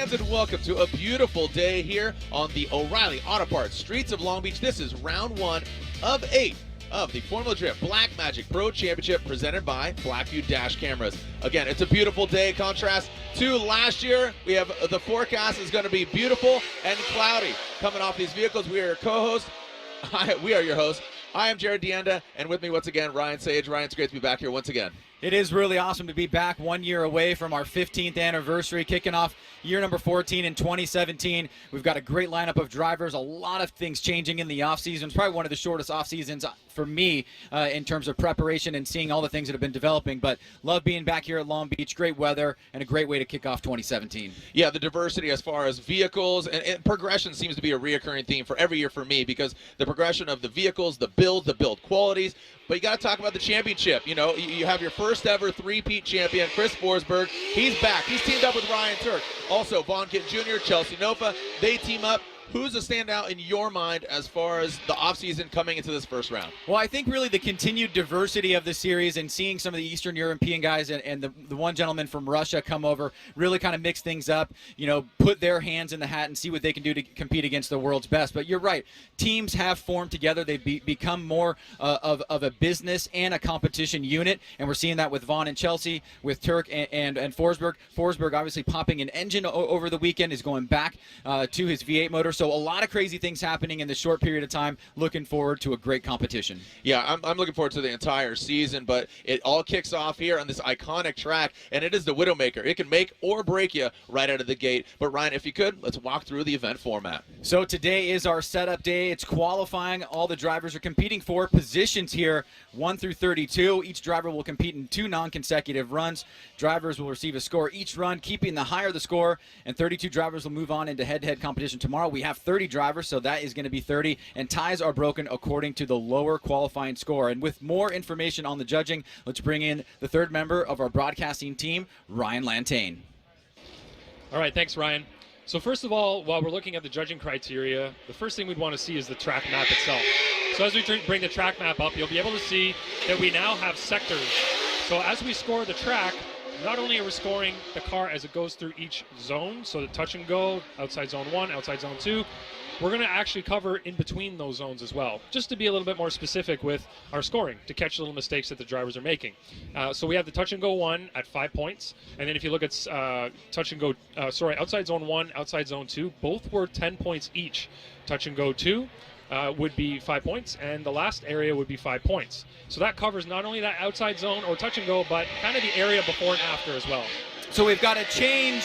fans, and welcome to a beautiful day here on the O'Reilly Auto Parts streets of Long Beach. This is round 1 of 8 of the Formula Drift Black Magic Pro Championship presented by Blackview Dash Cameras. Again, it's a beautiful day. Contrast to last year, we have the forecast is going to be beautiful and cloudy. Coming off these vehicles, we are your co-host. We are your hosts. I am Jared Deanda, and with me once again, Ryan Sage. Ryan, it's great to be back here once again. It is really awesome to be back 1 year away from our 15th anniversary, kicking off year number 14 in 2017. We've got a great lineup of drivers, a lot of things changing in the offseason. It's probably one of the shortest off seasons for me in terms of preparation and seeing all the things that have been developing. But love being back here at Long Beach. Great weather and a great way to kick off 2017. Yeah, the diversity as far as vehicles and progression seems to be a reoccurring theme for every year for me, because the progression of the vehicles, the build qualities. But you got to talk about the championship. You know, you have your first ever three-peat champion, Chris Forsberg. He's back. He's teamed up with Ryan Turk. Also, Vaughn Kent Jr., Chelsea Nofa, they team up. Who's the standout in your mind as far as the offseason coming into this first round? Well, I think really the continued diversity of the series and seeing some of the Eastern European guys and the one gentleman from Russia come over really kind of mix things up, you know, put their hands in the hat and see what they can do to compete against the world's best. But you're right. Teams have formed together. They've become more of a business and a competition unit, and we're seeing that with Vaughn and Chelsea, with Turk and Forsberg. Forsberg obviously popping an engine over the weekend, is going back to his V8 motor. So a lot of crazy things happening in this short period of time. Looking forward to a great competition. Yeah, I'm looking forward to the entire season, but it all kicks off here on this iconic track, and it is the Widowmaker. It can make or break you right out of the gate. But Ryan, if you could, let's walk through the event format. So today is our setup day. It's qualifying. All the drivers are competing for positions here, 1 through 32. Each driver will compete in 2 non-consecutive runs. Drivers will receive a score each run, keeping the higher the score, and 32 drivers will move on into head-to-head competition tomorrow. We have 30 drivers, so that is going to be 30, and ties are broken according to the lower qualifying score. And with more information on the judging, let's bring in the third member of our broadcasting team, Ryan Lantane. All right, thanks, Ryan. So first of all, while we're looking at the judging criteria, the first thing we'd want to see is the track map itself. So as we bring the track map up, you'll be able to see that we now have sectors. So as we score the track, not only are we scoring the car as it goes through each zone, so the touch and go, outside zone 1, outside zone 2, we're going to actually cover in between those zones as well, just to be a little bit more specific with our scoring, to catch little mistakes that the drivers are making. So we have the touch and go 1 at 5 points, and then if you look at outside zone 1, outside zone 2, both were 10 points each. Touch and go 2 would be 5 points, and the last area would be 5 points. So that covers not only that outside zone or touch and go, but kind of the area before and after as well. So we've got a change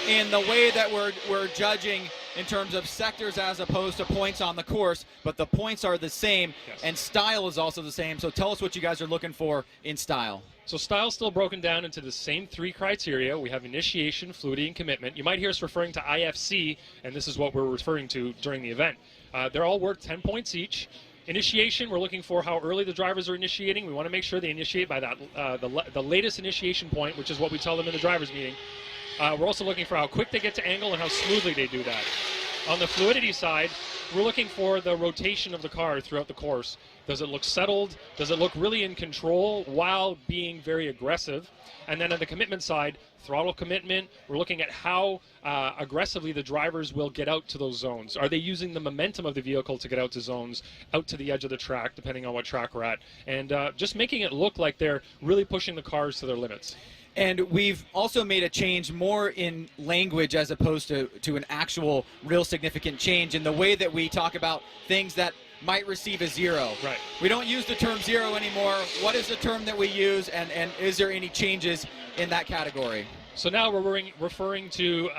in the way that we're judging in terms of sectors as opposed to points on the course, but the points are the same, yes, and style is also the same. So tell us what you guys are looking for in style. So style's still broken down into the same 3 criteria. We have initiation, fluidity, and commitment. You might hear us referring to IFC, and this is what we're referring to during the event. They're all worth 10 points each. Initiation, we're looking for how early the drivers are initiating. We want to make sure they initiate by that the latest initiation point, which is what we tell them in the drivers meeting. We're also looking for how quick they get to angle and how smoothly they do that. On the fluidity side, we're looking for the rotation of the car throughout the course. Does it look settled? Does it look really in control while being very aggressive? And then on the commitment side, throttle commitment, we're looking at how aggressively the drivers will get out to those zones. Are they using the momentum of the vehicle to get out to zones, out to the edge of the track, depending on what track we're at? And just making it look like they're really pushing the cars to their limits. And we've also made a change more in language as opposed to an actual real significant change in the way that we talk about things that might receive a 0. Right. We don't use the term 0 anymore. What is the term that we use, and is there any changes in that category? So now we're referring to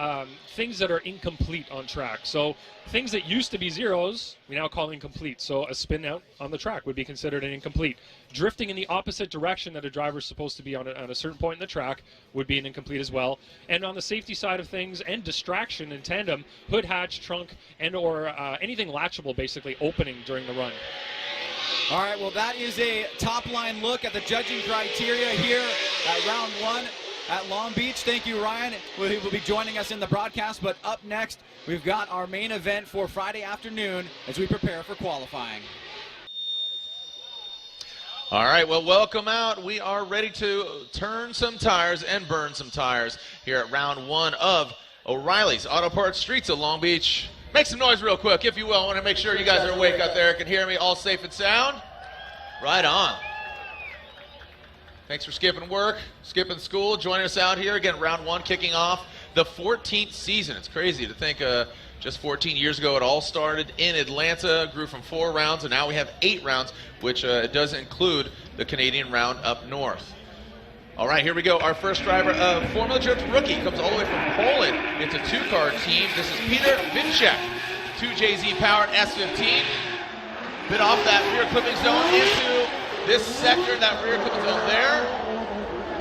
things that are incomplete on track. So things that used to be 0s, we now call incomplete. So a spin out on the track would be considered an incomplete. Drifting in the opposite direction that a driver is supposed to be on a certain point in the track would be an incomplete as well. And on the safety side of things and distraction in tandem, hood, hatch, trunk, and or anything latchable basically opening during the run. All right, well, that is a top-line look at the judging criteria here at round 1 at Long Beach. Thank you, Ryan, who will be joining us in the broadcast. But up next, we've got our main event for Friday afternoon as we prepare for qualifying. All right, well, welcome out. We are ready to turn some tires and burn some tires here at round 1 of O'Reilly's Auto Parts, streets of Long Beach. Make some noise real quick, if you will. I want to make sure you guys are awake out there, can hear me, all safe and sound. Right on. Thanks for skipping work, skipping school, joining us out here. Again, round 1 kicking off the 14th season. It's crazy to think just 14 years ago it all started in Atlanta, grew from 4 rounds, and now we have 8 rounds, which does include the Canadian round up north. All right, here we go. Our first driver, Formula Drift rookie, comes all the way from Poland. It's a 2-car team. This is Peter Vincek, 2JZ powered S15. Bit off that rear clipping zone into this sector, that rear clipping zone there,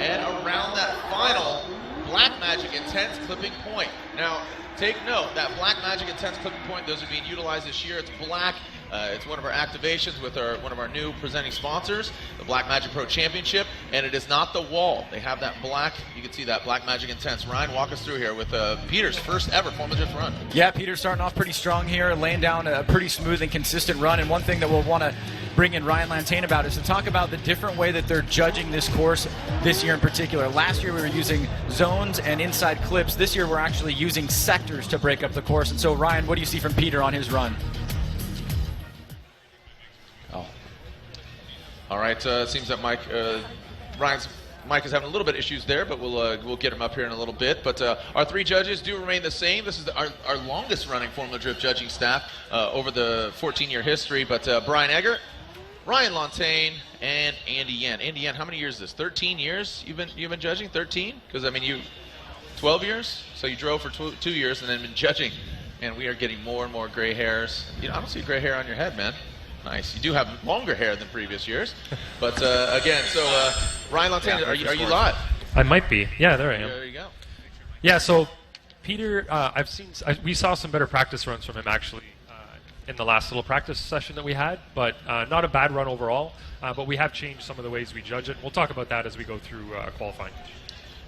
and around that final Black Magic Intense clipping point. Now, take note, that Black Magic Intense clipping point, those are being utilized this year. It's black. It's one of our activations with one of our new presenting sponsors, the Black Magic Pro Championship, and it is not the wall. They have that black, you can see that Black Magic Intense. Ryan, walk us through here with Peter's first ever Formula Drift run. Yeah, Peter's starting off pretty strong here, laying down a pretty smooth and consistent run, and one thing that we'll want to bring in Ryan Lantain about is to talk about the different way that they're judging this course this year in particular. Last year we were using zones and inside clips. This year we're actually using sectors to break up the course. And so, Ryan, what do you see from Peter on his run? All right, it seems that Ryan's mic is having a little bit of issues there, but we'll get him up here in a little bit. But our 3 judges do remain the same. This is our longest running Formula Drift judging staff over the 14-year history. But Brian Eggert, Ryan Lantain, and Andy Yen. Andy Yen, how many years is this? 13 years you've been judging? 13? Because I mean, you 12 years. So you drove for 2 years and then been judging. And we are getting more and more gray hairs. You know, I don't see gray hair on your head, man. Nice. You do have longer hair than previous years. But again, so Ryan Lantain, are you live? I might be. Yeah, there I am. There you go. Yeah, so Peter, we saw some better practice runs from him actually in the last little practice session that we had, but not a bad run overall. But we have changed some of the ways we judge it. We'll talk about that as we go through qualifying.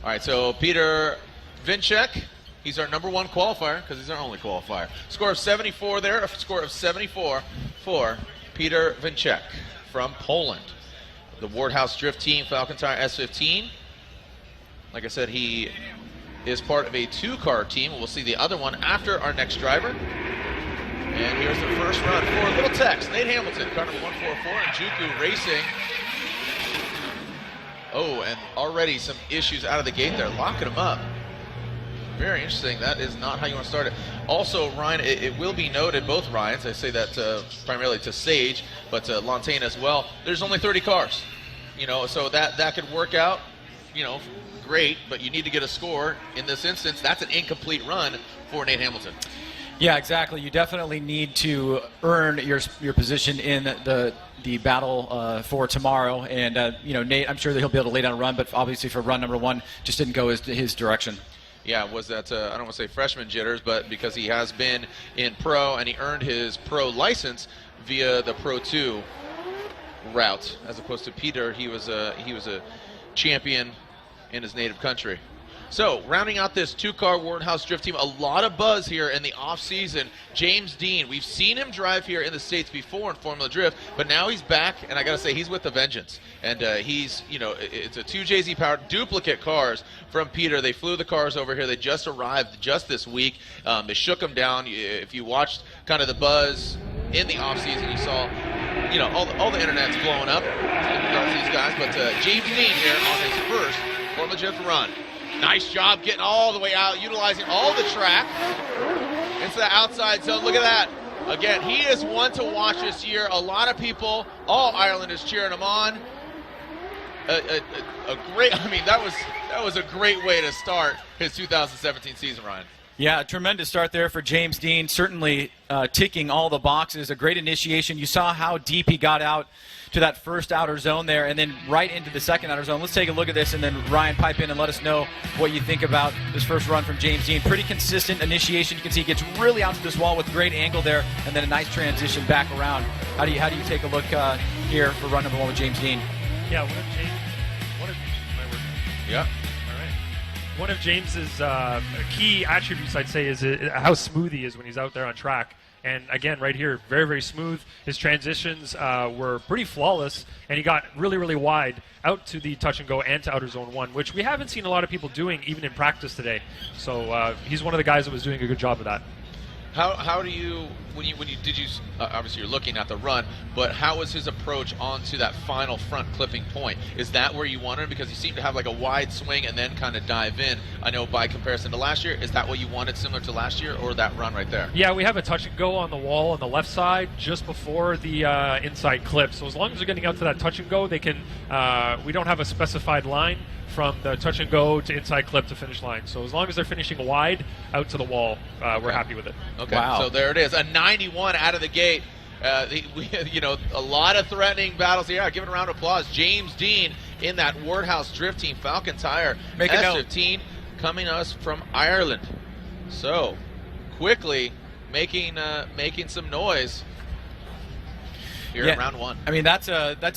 All right, so Peter Vincek, he's our number 1 qualifier because he's our only qualifier. Score of 74 there, a score of 74 for Peter Vincek from Poland. The Wardhouse Drift Team Falcon Tire S15. Like I said, he is part of a 2-car team. We'll see the other one after our next driver. And here's the first run for Little Tex, Nate Hamilton, car number 144, and Juku Racing. Oh, and already some issues out of the gate there, locking him up. Very interesting. That is not how you want to start it. Also, Ryan, it will be noted, both Ryans, I say that primarily to Sage, but to Lantain as well, there's only 30 cars. You know, so that could work out, you know, great, but you need to get a score. In this instance, that's an incomplete run for Nate Hamilton. Yeah, exactly. You definitely need to earn your position in the battle for tomorrow. And, you know, Nate, I'm sure that he'll be able to lay down a run, but obviously for run number 1, just didn't go his direction. Yeah, was that, I don't want to say freshman jitters, but because he has been in pro and he earned his pro license via the Pro 2 route, as opposed to Peter, he was a champion in his native country. So, rounding out this 2-car Wardhouse Drift team, a lot of buzz here in the off-season. James Dean, we've seen him drive here in the States before in Formula Drift, but now he's back, and I got to say, he's with a vengeance. And he's, you know, it's a 2JZ powered duplicate cars from Peter. They flew the cars over here. They just arrived just this week. They shook them down. If you watched kind of the buzz in the off-season, you saw, you know, all the internet's blowing up in regards to these guys. But James Dean here on his first Formula Drift run. Nice job getting all the way out, utilizing all the track into the outside zone. Look at that. Again, he is one to watch this year. A lot of people, all Ireland is cheering him on. A great, I mean, that was a great way to start his 2017 season, Ryan. Yeah, a tremendous start there for James Dean, certainly ticking all the boxes. A great initiation. You saw how deep he got out to that first outer zone there and then right into the second outer zone. Let's take a look at this, and then Ryan, pipe in and let us know what you think about this first run from James Dean. Pretty consistent initiation. You can see he gets really out to this wall with great angle there, and then a nice transition back around. How do you take a look here for run number 1 with James Dean? Yeah, Yeah. One of James's key attributes, I'd say, is how smooth he is when he's out there on track. And again, right here, very, very smooth. His transitions were pretty flawless, and he got really, really wide out to the touch and go and to outer zone 1, which we haven't seen a lot of people doing even in practice today. So he's one of the guys that was doing a good job of that. How do you obviously you're looking at the run, but how was his approach onto that final front clipping point? Is that where you wanted him? Because you seem to have like a wide swing and then kind of dive in. I know by comparison to last year, is that what you wanted similar to last year, or that run right there? Yeah, we have a touch and go on the wall on the left side just before the inside clip. So as long as they're getting out to that touch and go, they can. We don't have a specified line from the touch and go to inside clip to finish line. So as long as they're finishing wide out to the wall, we're happy with it. Okay, wow. So there it is, a 91 out of the gate. A lot of threatening battles here. Give it a round of applause. James Dean in that Wardhouse Drift Team Falcon Tire S15 coming us from Ireland. So quickly making some noise here in round 1. I mean, that's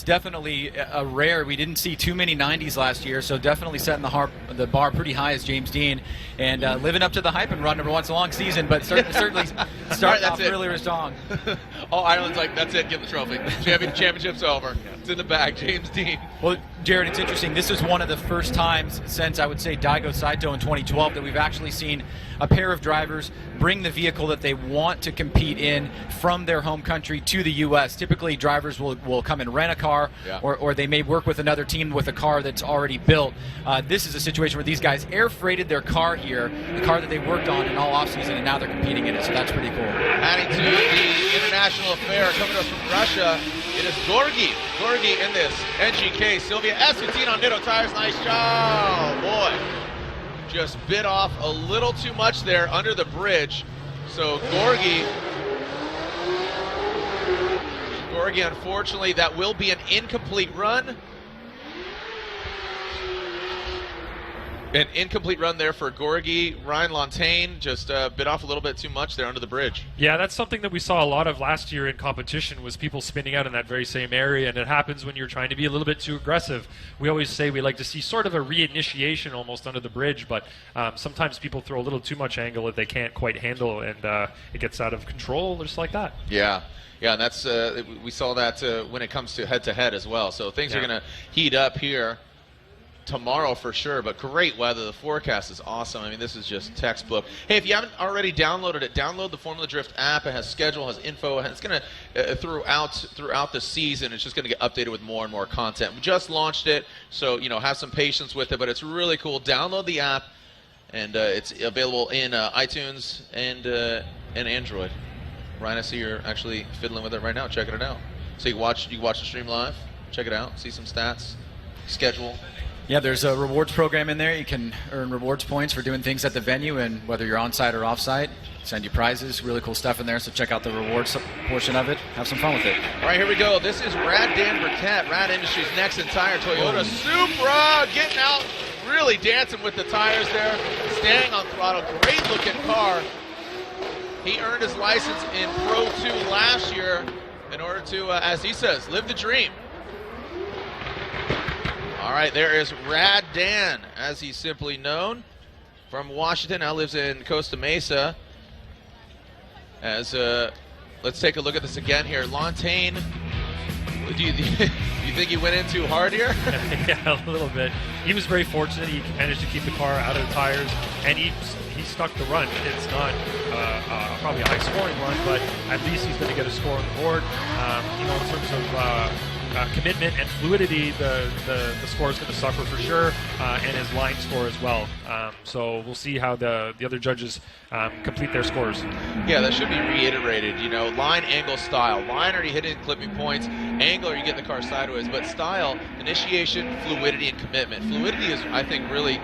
definitely a rare. We didn't see too many 90s last year, so definitely setting the bar pretty high as James Dean, and living up to the hype and run number 1's a long season, but certainly starting off really strong. Ireland's like, that's it, give the trophy. Championship's over. It's in the bag, James Dean. Well, Jared, it's interesting. This is one of the first times since, I would say, Daigo Saito in 2012 that we've actually seen a pair of drivers bring the vehicle that they want to compete in from their home country to the U.S. Typically, drivers will come and rent a car, or they may work with another team with a car that's already built. This is a situation where these guys air freighted their car here, the car that they worked on in all offseason, and now they're competing in it, so that's pretty cool. Adding to the international affair coming to us from Russia, it is Gorgi. Gorgi in this NGK Sylvia S15 on Nitto Tires. Nice job, boy. Just bit off a little too much there under the bridge. So Gorgi, unfortunately, that will be an incomplete run. An incomplete run there for Gorgi. Ryan Lontaine just bit off a little bit too much there under the bridge. Yeah, that's something that we saw a lot of last year in competition, was people spinning out in that very same area, and it happens when you're trying to be a little bit too aggressive. We always say we like to see sort of a reinitiation almost under the bridge, but sometimes people throw a little too much angle that they can't quite handle, and it gets out of control just like that. Yeah, and that's we saw that when it comes to head-to-head as well. So things are going to heat up here tomorrow for sure, but great weather. The forecast is awesome. I mean, this is just textbook. Hey, if you haven't already downloaded it, download the Formula Drift app. It has schedule, has info, and it's going to throughout the season, it's just going to get updated with more and more content. We just launched it, so have some patience with it, but it's really cool. Download the app, and it's available in iTunes and Android. Ryan, I see you're actually fiddling with it right now, checking it out. So you can watch the stream live, check it out, see some stats, schedule. Yeah, there's a rewards program in there. You can earn rewards points for doing things at the venue, and whether you're on-site or off-site, send you prizes, really cool stuff in there, so check out the rewards portion of it. Have some fun with it. All right, here we go. This is Rad Dan Burkett, Rad Industries' next entire Toyota Supra, getting out, really dancing with the tires there, staying on throttle, great looking car. He earned his license in Pro 2 last year in order to, as he says, live the dream. All right, there is Rad Dan, as he's simply known, from Washington, now lives in Costa Mesa. As let's take a look at this again here. Lontaine, do you think he went in too hard here? Yeah, a little bit. He was very fortunate. He managed to keep the car out of the tires, and he stuck the run. It's not probably a high-scoring run, but at least he's going to get a score on the board. In terms of commitment and fluidity, the score is going to suffer for sure, and his line score as well. So we'll see how the other judges complete their scores. Yeah, that should be reiterated. Line, angle, style. Line, are you hitting clipping points? Angle, are you getting the car sideways? But style, initiation, fluidity, and commitment. Fluidity is, I think, really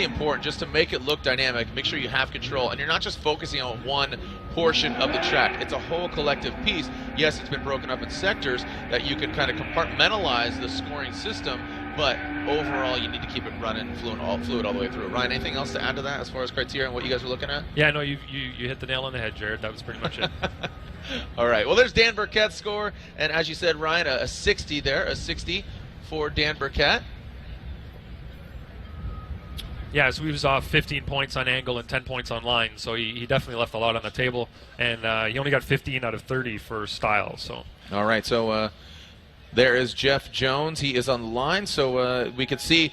important, just to make it look dynamic, make sure you have control, and you're not just focusing on one portion of the track. It's a whole collective piece. Yes, it's been broken up in sectors that you can kind of compartmentalize the scoring system, but overall you need to keep it running fluid all the way through. Ryan, anything else to add to that as far as criteria and what you guys are looking at? Yeah, no, you hit the nail on the head, Jared. That was pretty much it. All right, well, there's Dan Burkett's score, and as you said, Ryan, a 60 there, a 60 for Dan Burkett. Yeah, so he was off 15 points on angle and 10 points on line, so he definitely left a lot on the table, and he only got 15 out of 30 for style. So. All right, so there is Jeff Jones. He is on the line, so we could see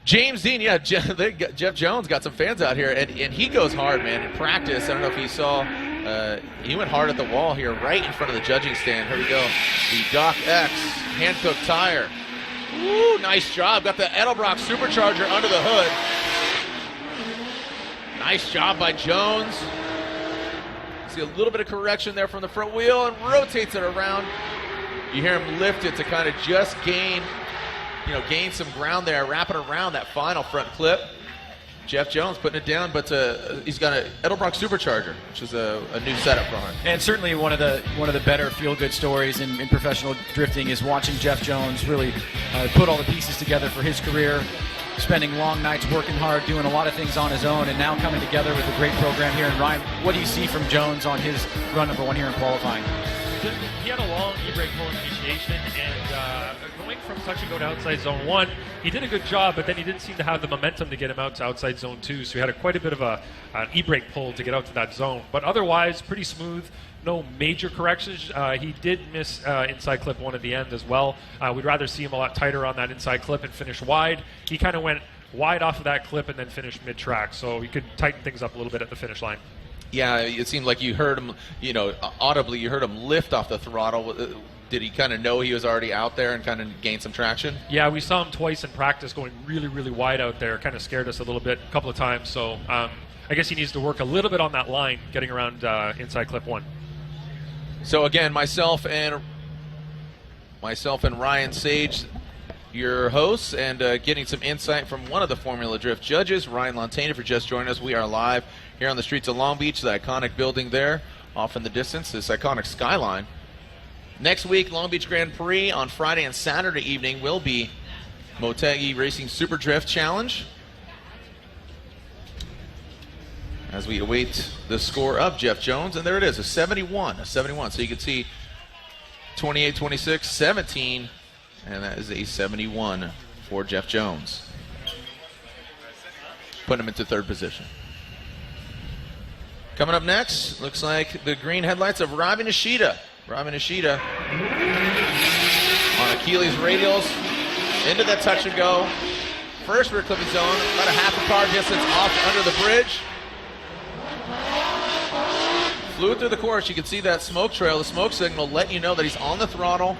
James Dean. Yeah, Jeff Jones got some fans out here, and he goes hard, man. In practice, I don't know if you saw, he went hard at the wall here, right in front of the judging stand. Here we go. The Doc X hand-cooked tire. Ooh, nice job. Got the Edelbrock supercharger under the hood. Nice job by Jones. See a little bit of correction there from the front wheel and rotates it around. You hear him lift it to kind of just gain some ground there, wrap it around that final front clip. Jeff Jones putting it down, but he's got an Edelbrock supercharger, which is a new setup for him. And certainly one of the better feel-good stories in professional drifting is watching Jeff Jones really put all the pieces together for his career, spending long nights working hard, doing a lot of things on his own, and now coming together with a great program here. And Ryan, what do you see from Jones on his run #1 here in qualifying? He had a long e-brake pull initiation, and going from touch and go to outside zone 1, he did a good job, but then he didn't seem to have the momentum to get him out to outside zone 2, so he had quite a bit of an e-brake pull to get out to that zone. But otherwise, pretty smooth, no major corrections. He did miss inside clip 1 at the end as well. We'd rather see him a lot tighter on that inside clip and finish wide. He kind of went wide off of that clip and then finished mid-track, so he could tighten things up a little bit at the finish line. Yeah, it seemed like you heard him, audibly, you heard him lift off the throttle. Did he kind of know he was already out there and kind of gain some traction? Yeah, we saw him twice in practice going really, really wide out there. Kind of scared us a little bit a couple of times. So I guess he needs to work a little bit on that line, getting around inside clip 1. So again, myself and Ryan Sage, your hosts, and getting some insight from one of the Formula Drift judges, Ryan Lontana, for just joining us. We are live here on the streets of Long Beach, the iconic building there off in the distance, this iconic skyline. Next week, Long Beach Grand Prix on Friday and Saturday evening will be Motegi Racing Super Drift Challenge, as we await the score of Jeff Jones. And there it is, a 71. So you can see 28, 26, 17, and that is a 71 for Jeff Jones. Put him into third position. Coming up next, looks like the green headlights of Robbie Nishida. Robbie Nishida on Achilles radials, into that touch and go. First rear clipping zone, about a half a car distance off under the bridge. Flew through the course. You can see that smoke trail, the smoke signal letting you know that he's on the throttle,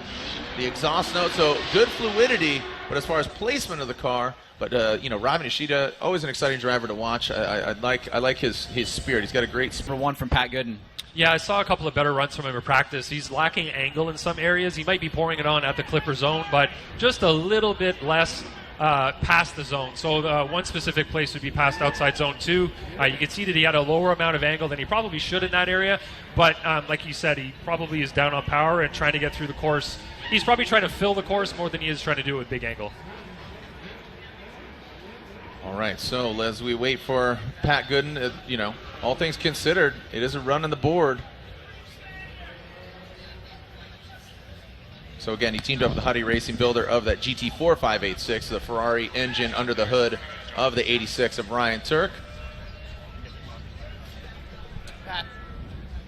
the exhaust note, so good fluidity, but as far as placement of the car, but Robbie Nishida, always an exciting driver to watch. I like his spirit. He's got a great spirit. #1 from Pat Gooden. Yeah, I saw a couple of better runs from him in practice. He's lacking angle in some areas. He might be pouring it on at the clipper zone, but just a little bit less past the zone. So one specific place would be past outside zone 2. You can see that he had a lower amount of angle than he probably should in that area, but like you said, he probably is down on power and trying to get through the course. He's probably trying to fill the course more than he is trying to do it with big angle. All right, so as we wait for Pat Gooden, all things considered, it is a run on the board. So again, he teamed up with the Huddy Racing, builder of that GT4 586, the Ferrari engine under the hood of the 86 of Ryan Turk. Pat.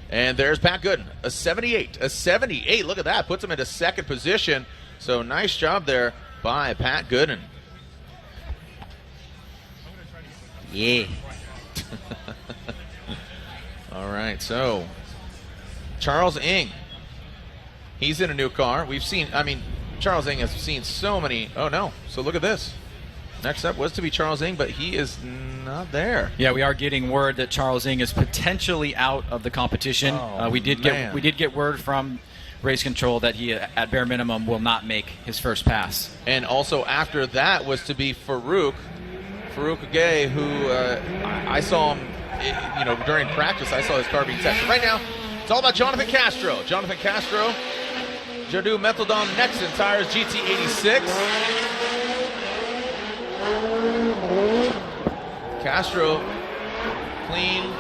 And there's Pat Gooden, a 78. Look at that, puts him into second position. So nice job there by Pat Gooden. Yeah. All right, so Charles Ng, he's in a new car. We've seen, Charles Ng has seen so many. Oh no, so look at this. Next up was to be Charles Ng, but he is not there. Yeah, we are getting word that Charles Ng is potentially out of the competition. We did get word from race control that he, at bare minimum, will not make his first pass. And also after that was to be Farouk Gay, who I saw him, during practice. I saw his car being tested. Right now, it's all about Jonathan Castro. Jonathan Castro, Jardou Metaldon Nexon tires, GT86. Castro, clean,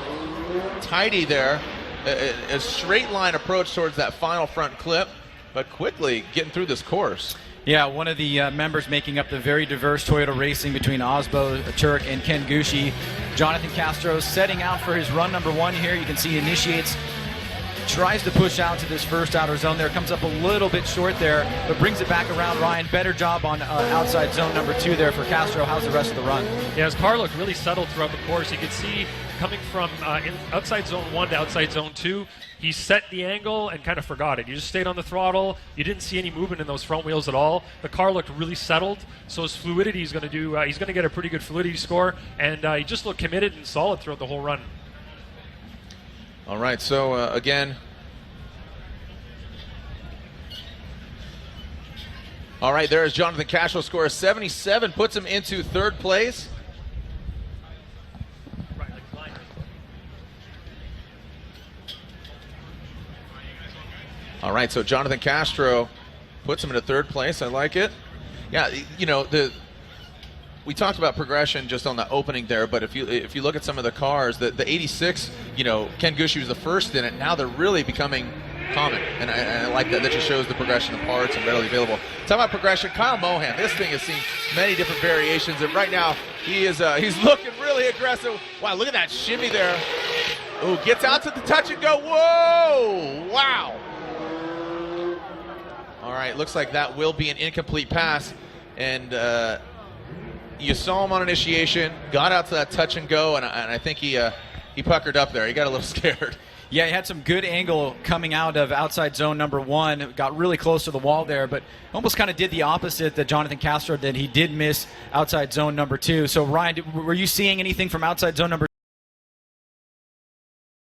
tidy there. A straight line approach towards that final front clip, but quickly getting through this course. Yeah, one of the members making up the very diverse Toyota Racing between Osbo Turk and Ken Gushi. Jonathan Castro setting out for his run number 1 here. You can see he initiates, tries to push out to this first outer zone there, comes up a little bit short there, but brings it back around. Ryan, better job on outside zone number 2 there for Castro. How's the rest of the run? Yeah, his car looked really settled throughout the course. You could see coming from outside zone 1 to outside zone 2, he set the angle and kind of forgot it. You just stayed on the throttle. You didn't see any movement in those front wheels at all. The car looked really settled, so his fluidity is going to do. He's going to get a pretty good fluidity score, and he just looked committed and solid throughout the whole run. All right, so again. All right, there is Jonathan Castro's score. 77 puts him into 3rd place. All right, so Jonathan Castro puts him into 3rd place. I like it. Yeah, you know, we talked about progression just on the opening there, but if you look at some of the cars, the 86, you know, Ken Gushi was the first in it. Now they're really becoming common, and I like that. That just shows the progression of parts and readily available. Talk about progression. Kyle Mohan, this thing has seen many different variations, and right now he is he's looking really aggressive. Wow, look at that shimmy there. Ooh, gets out to the touch and go. Whoa! Wow. All right, looks like that will be an incomplete pass, and you saw him on initiation, got out to that touch and go, and I think he puckered up there. He got a little scared. Yeah, he had some good angle coming out of outside zone number 1. Got really close to the wall there, but almost kind of did the opposite that Jonathan Castro did. He did miss outside zone number 2. So, Ryan, were you seeing anything from outside zone number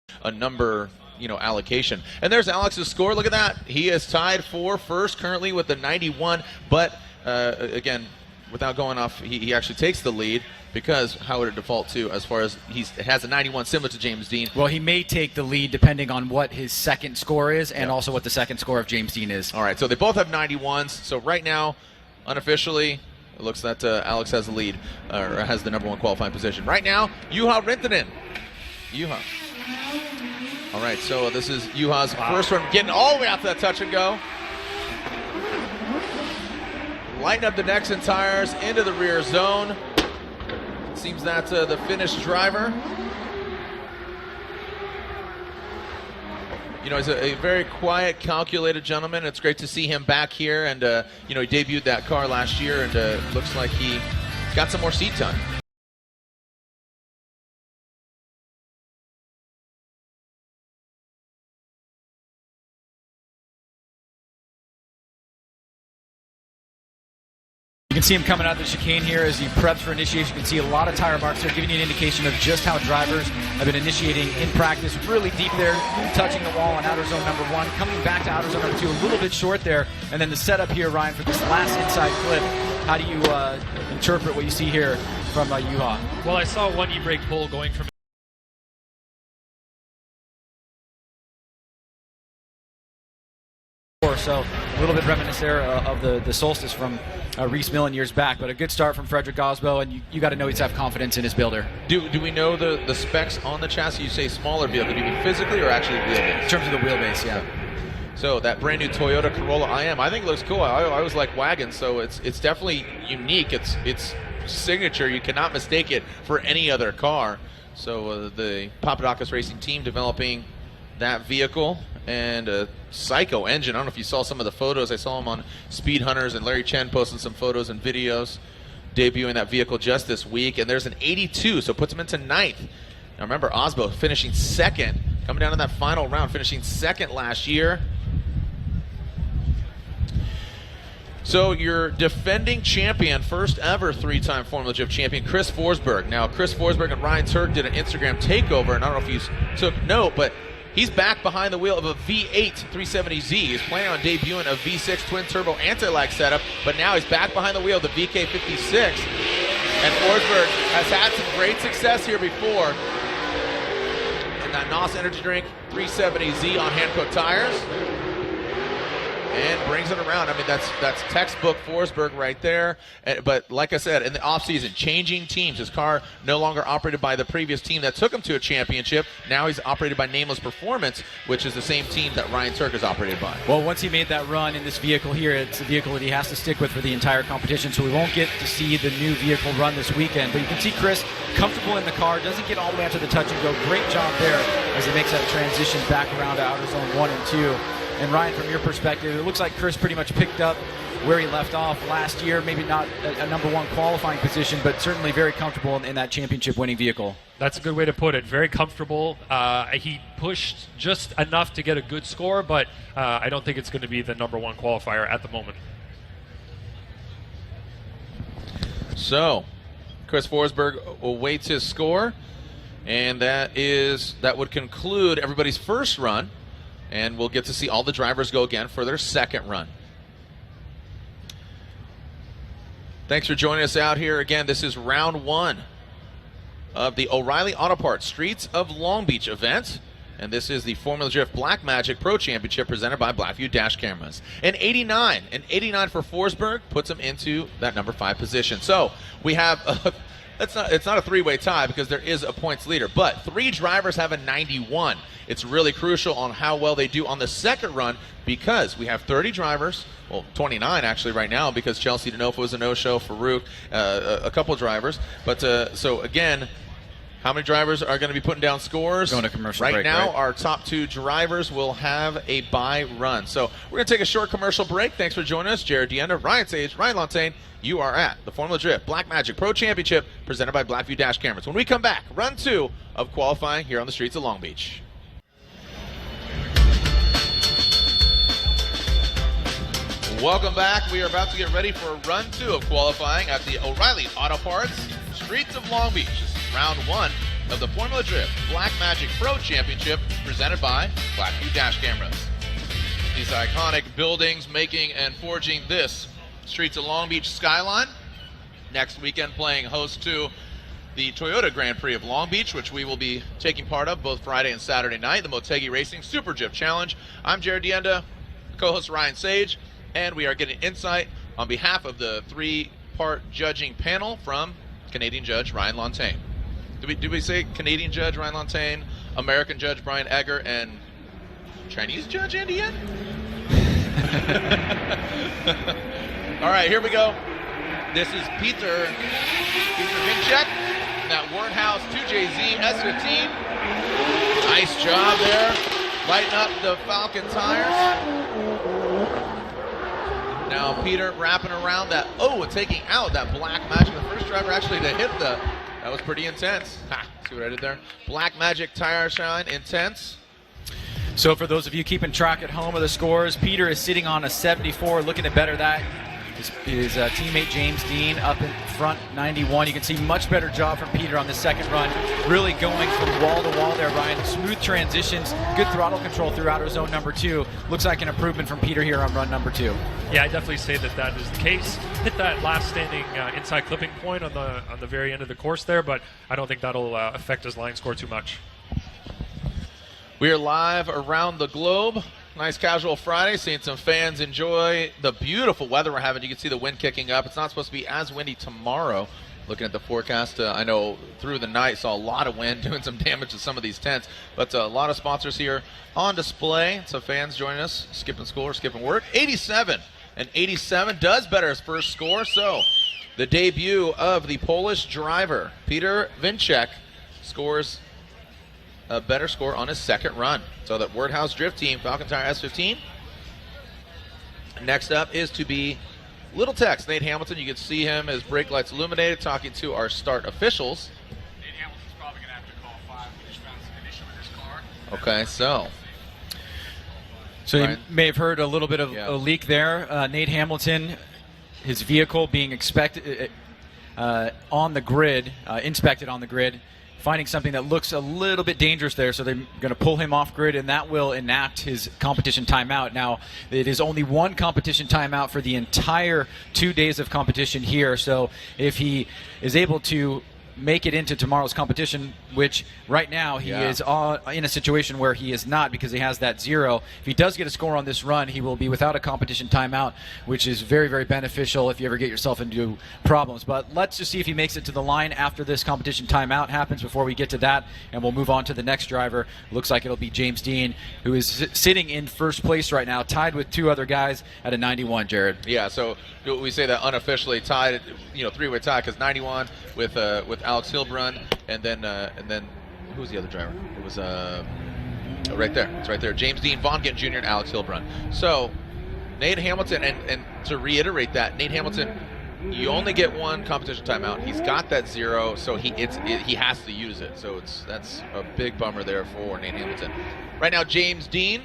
2? A number, you know, allocation. And there's Alex's score. Look at that. He is tied for first currently with the 91, but again, without going off, he actually takes the lead, because how would it default to as far as he has a 91 similar to James Dean? Well, he may take the lead depending on what his second score is and also what the second score of James Dean is. All right, so they both have 91s. So right now, unofficially, it looks that Alex has the lead, or has the number 1 qualifying position. Right now, Juha Rintanen. Juha. All right, so this is Juha's first one, getting all the way out to that touch and go. Lighten up the necks and tires into the rear zone. Seems that's the Finnish driver. You know, he's a very quiet, calculated gentleman. It's great to see him back here, and you know, he debuted that car last year, and looks like he's got some more seat time. You can see him coming out of the chicane here as he preps for initiation. You can see a lot of tire marks there, giving you an indication of just how drivers have been initiating in practice. Really deep there, touching the wall on outer zone number 1, coming back to outer zone number 2, a little bit short there. And then the setup here, Ryan, for this last inside clip. How do you interpret what you see here from Juha? Well, I saw one e-brake pull going from so a little bit reminiscent there of the Solstice from Reese Millen years back, but a good start from Frederick Osbo, and you got to know he's have confidence in his builder. Do we know the specs on the chassis? You say smaller vehicle. Do you mean physically or actually wheelbase? In terms of the wheelbase, yeah. So that brand new Toyota Corolla IM, I think it looks cool. I always like wagons, so it's definitely unique. It's signature. You cannot mistake it for any other car. So the Papadakis Racing team developing that vehicle, and a psycho engine. I don't know if you saw some of the photos. I saw them on Speed Hunters, and Larry Chen posting some photos and videos debuting that vehicle just this week. And there's an 82, so puts him into 9th. Now remember, Osbo finishing 2nd, coming down to that final round, finishing 2nd last year. So your defending champion, first ever 3-time Formula Drift champion, Chris Forsberg. Now Chris Forsberg and Ryan Turk did an Instagram takeover, and I don't know if you took note, but he's back behind the wheel of a V8 370Z. He's planning on debuting a V6 twin-turbo anti-lag setup, but now he's back behind the wheel of the VK56. And Forsberg has had some great success here before. And that NOS Energy Drink 370Z on hand-cooked tires. and brings it around. I mean, that's textbook Forsberg right there. But like I said, in the offseason, changing teams. His car no longer operated by the previous team that took him to a championship. Now he's operated by Nameless Performance, which is the same team that Ryan Turk is operated by. Well, once he made that run in this vehicle here, it's a vehicle that he has to stick with for the entire competition, so we won't get to see the new vehicle run this weekend. But you can see Chris comfortable in the car, doesn't get all the way out to the touch and go. Great job there as he makes that transition back around to outer zone 1 and 2. And Ryan, from your perspective, it looks like Chris pretty much picked up where he left off last year. Maybe not a number 1 qualifying position, but certainly very comfortable in that championship-winning vehicle. That's a good way to put it. Very comfortable. He pushed just enough to get a good score, but I don't think it's going to be the number 1 qualifier at the moment. So, Chris Forsberg awaits his score, and that would conclude everybody's first run. And we'll get to see all the drivers go again for their second run. Thanks for joining us out here again. This is round 1 of the O'Reilly Auto Parts Streets of Long Beach event. And this is the Formula Drift Blackmagic Pro Championship presented by Blackview Dash Cameras. An 89 for Forsberg puts him into that number 5 position. So we have it's not a 3-way tie because there is a points leader, but 3 drivers have a 91. It's really crucial on how well they do on the second run because we have 30 drivers, well, 29 actually right now because Chelsea Denofa was a no-show, Farouk, a couple of drivers. But so again, how many drivers are going to be putting down scores? Going to commercial right break, now, right? Our top 2 drivers will have a bye run. So we're going to take a short commercial break. Thanks for joining us. Jared Deenda, Ryan Sage, Ryan Lantain. You are at the Formula Drift Blackmagic Pro Championship presented by Blackview Dash Cameras. When we come back, run 2 of qualifying here on the streets of Long Beach. Welcome back. We are about to get ready for run 2 of qualifying at the O'Reilly Auto Parts Streets of Long Beach. This is round 1 of the Formula Drift Blackmagic Pro Championship presented by Blackview Dash Cameras. These iconic buildings making and forging this Streets of Long Beach skyline. Next weekend playing host to the Toyota Grand Prix of Long Beach, which we will be taking part of both Friday and Saturday night, the Motegi Racing Super Drift Challenge. I'm Jared Deenda, co-host Ryan Sage, and we are getting insight on behalf of the 3-part judging panel from Canadian judge Ryan Lantain. Did we say Canadian judge Ryan Lantain, American judge Brian Egger, and Chinese judge Andy Yen? All right, here we go. This is Peter Vinchek, that Wernhouse 2JZ S15. Nice job there, lighting up the Falcon tires. Now Peter wrapping around that, and taking out that Blackmagic. The first driver actually to hit that was pretty intense. See what I did there? Blackmagic tire shine, intense. So for those of you keeping track at home of the scores, Peter is sitting on a 74, looking to better that. His teammate James Dean up in front, 91. You can see much better job from Peter on the second run. Really going from wall to wall there, Ryan. Smooth transitions, good throttle control through outer zone number 2. Looks like an improvement from Peter here on run number 2. Yeah, I definitely say that is the case. Hit that last standing inside clipping point on the very end of the course there, but I don't think that'll affect his line score too much. We are live around the globe. Nice casual Friday, seeing some fans enjoy the beautiful weather we're having. You can see the wind kicking up. It's not supposed to be as windy tomorrow. Looking at the forecast, I know through the night saw a lot of wind doing some damage to some of these tents, but a lot of sponsors here on display. So fans joining us, skipping school or skipping work. 87, and 87 does better his first score. So the debut of the Polish driver, Peter Vinchek, scores a better score on his second run. So that Wordhouse Drift Team, Falcon Tire S15. Next up is to be Little Tex, Nate Hamilton. You can see him, his brake lights illuminated, talking to our start officials. Nate Hamilton's probably going to have to call 5. We just found some issue with his car. Okay, so you may have heard a little bit of a leak there. Nate Hamilton, his vehicle being inspected on the grid, finding something that looks a little bit dangerous there, so they're going to pull him off grid, and that will enact his competition timeout. Now, it is only 1 competition timeout for the entire 2 days of competition here, so if he is able to make it into tomorrow's competition, which right now he is in a situation where he is not because he has that 0. If he does get a score on this run, he will be without a competition timeout, which is very, very beneficial if you ever get yourself into problems. But let's just see if he makes it to the line after this competition timeout happens before we get to that, and we'll move on to the next driver. Looks like it'll be James Dean, who is sitting in first place right now, tied with 2 other guys at a 91, Jared. Yeah, so we say that unofficially tied, 3-way tie, because 91 with Alex Hilbrun, and then who was the other driver? It was right there. It's right there. James Dean, Vaughn Gittin Jr., and Alex Hilbrun. So Nate Hamilton, and to reiterate that, Nate Hamilton, you only get 1 competition timeout. He's got that 0, so he has to use it. So that's a big bummer there for Nate Hamilton. Right now, James Dean,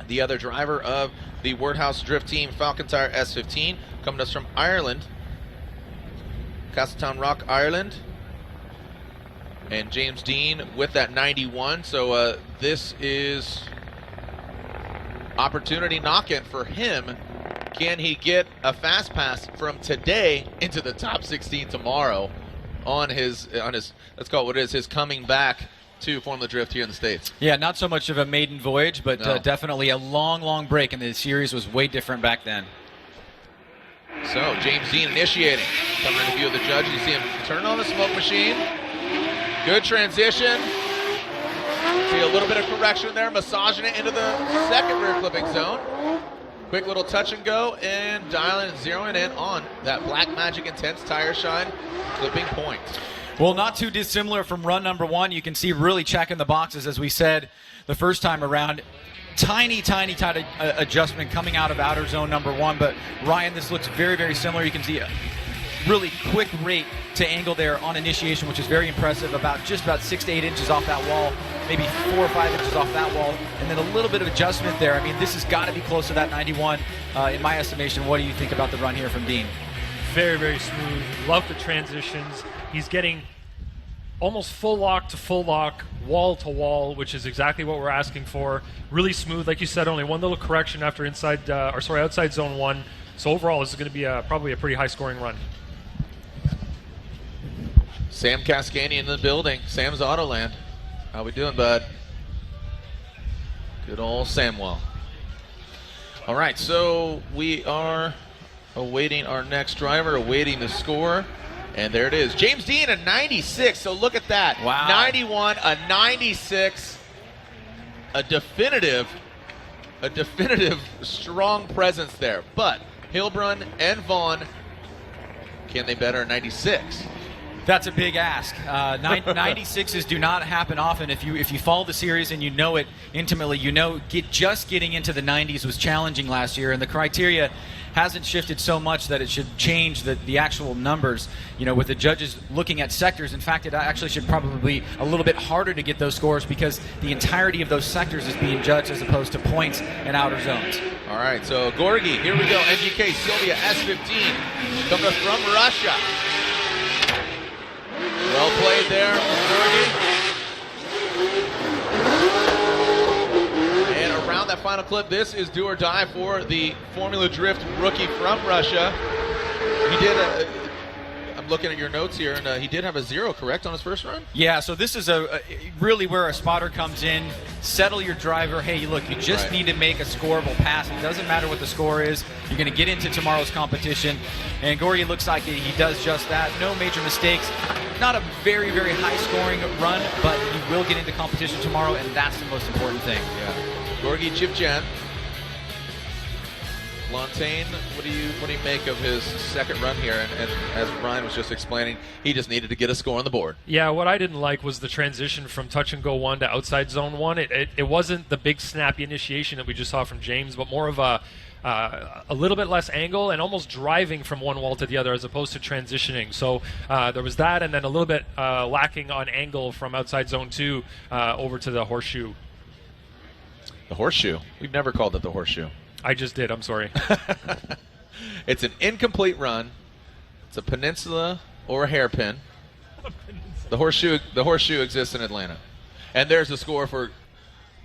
the other driver of the Wordhouse Drift Team Falcon Tire S15, coming to us from Ireland, Castletown Rock, Ireland. And James Dean with that 91. So this is opportunity knocking for him. Can he get a fast pass from today into the top 16 tomorrow on his let's call it what it is, his coming back to Formula Drift here in the States? Yeah, not so much of a maiden voyage, but No. definitely a long, long break, and the series was way different back then. So James Dean initiating. Coming into view of the judge, you see him turn on the smoke machine. Good transition. See a little bit of correction there, massaging it into the second rear clipping zone. Quick little touch and go, and dialing and zeroing in on that Black Magic Intense Tire Shine clipping point. Well, not too dissimilar from run number 1. You can see really checking the boxes, as we said the first time around. Tiny adjustment coming out of outer zone number 1, but Ryan, this looks very, very similar. You can see a really quick rate to angle there on initiation, which is very impressive, just about 6 to 8 inches off that wall, maybe 4 or 5 inches off that wall, and then a little bit of adjustment there. I mean, this has got to be close to that 91 in my estimation. What do you think about the run here from Dean? Very, very smooth. Love the transitions. He's getting almost full lock to full lock, wall to wall, which is exactly what we're asking for. Really smooth, like you said. Only one little correction after outside zone 1. So overall, this is going to be probably a pretty high-scoring run. Sam Cascani in the building. Sam's Autoland. How we doing, bud? Good old Samwell. All right, so we are awaiting our next driver, awaiting the score. And there it is. James Dean, a 96. So look at that. Wow. 91, a 96. A definitive strong presence there. But Hilbrun and Vaughn, can they better a 96? That's a big ask. 96s do not happen often. If you follow the series and you know it intimately, just getting into the 90s was challenging last year, and the criteria hasn't shifted so much that it should change the actual numbers. With the judges looking at sectors, in fact, it actually should probably be a little bit harder to get those scores because the entirety of those sectors is being judged as opposed to points and outer zones. All right, so Gorgi, here we go. NGK Sylvia S15 coming up from Russia. Well played there, Gorgi. And around that final clip, this is do or die for the Formula Drift rookie from Russia. He did I'm looking at your notes here, and he did have a 0, correct, on his first run? Yeah, so this is really where a spotter comes in. Settle your driver. Hey, look, you just need to make a scoreable pass. It doesn't matter what the score is. You're going to get into tomorrow's competition. And Gorgi looks like he does just that. No major mistakes. Not a very, very high-scoring run, but he will get into competition tomorrow, and that's the most important thing. Yeah. Gorgi Chipchan. Lantain, what do you make of his second run here? And as Brian was just explaining, he just needed to get a score on the board. Yeah, what I didn't like was the transition from touch and go 1 to outside zone 1. It wasn't the big snappy initiation that we just saw from James, but more of a little bit less angle and almost driving from one wall to the other as opposed to transitioning. So there was that, and then a little bit lacking on angle from outside zone 2 over to the horseshoe. The horseshoe? We've never called it the horseshoe. I just did. I'm sorry. It's an incomplete run. It's a peninsula or a hairpin. The horseshoe exists in Atlanta. And there's the score for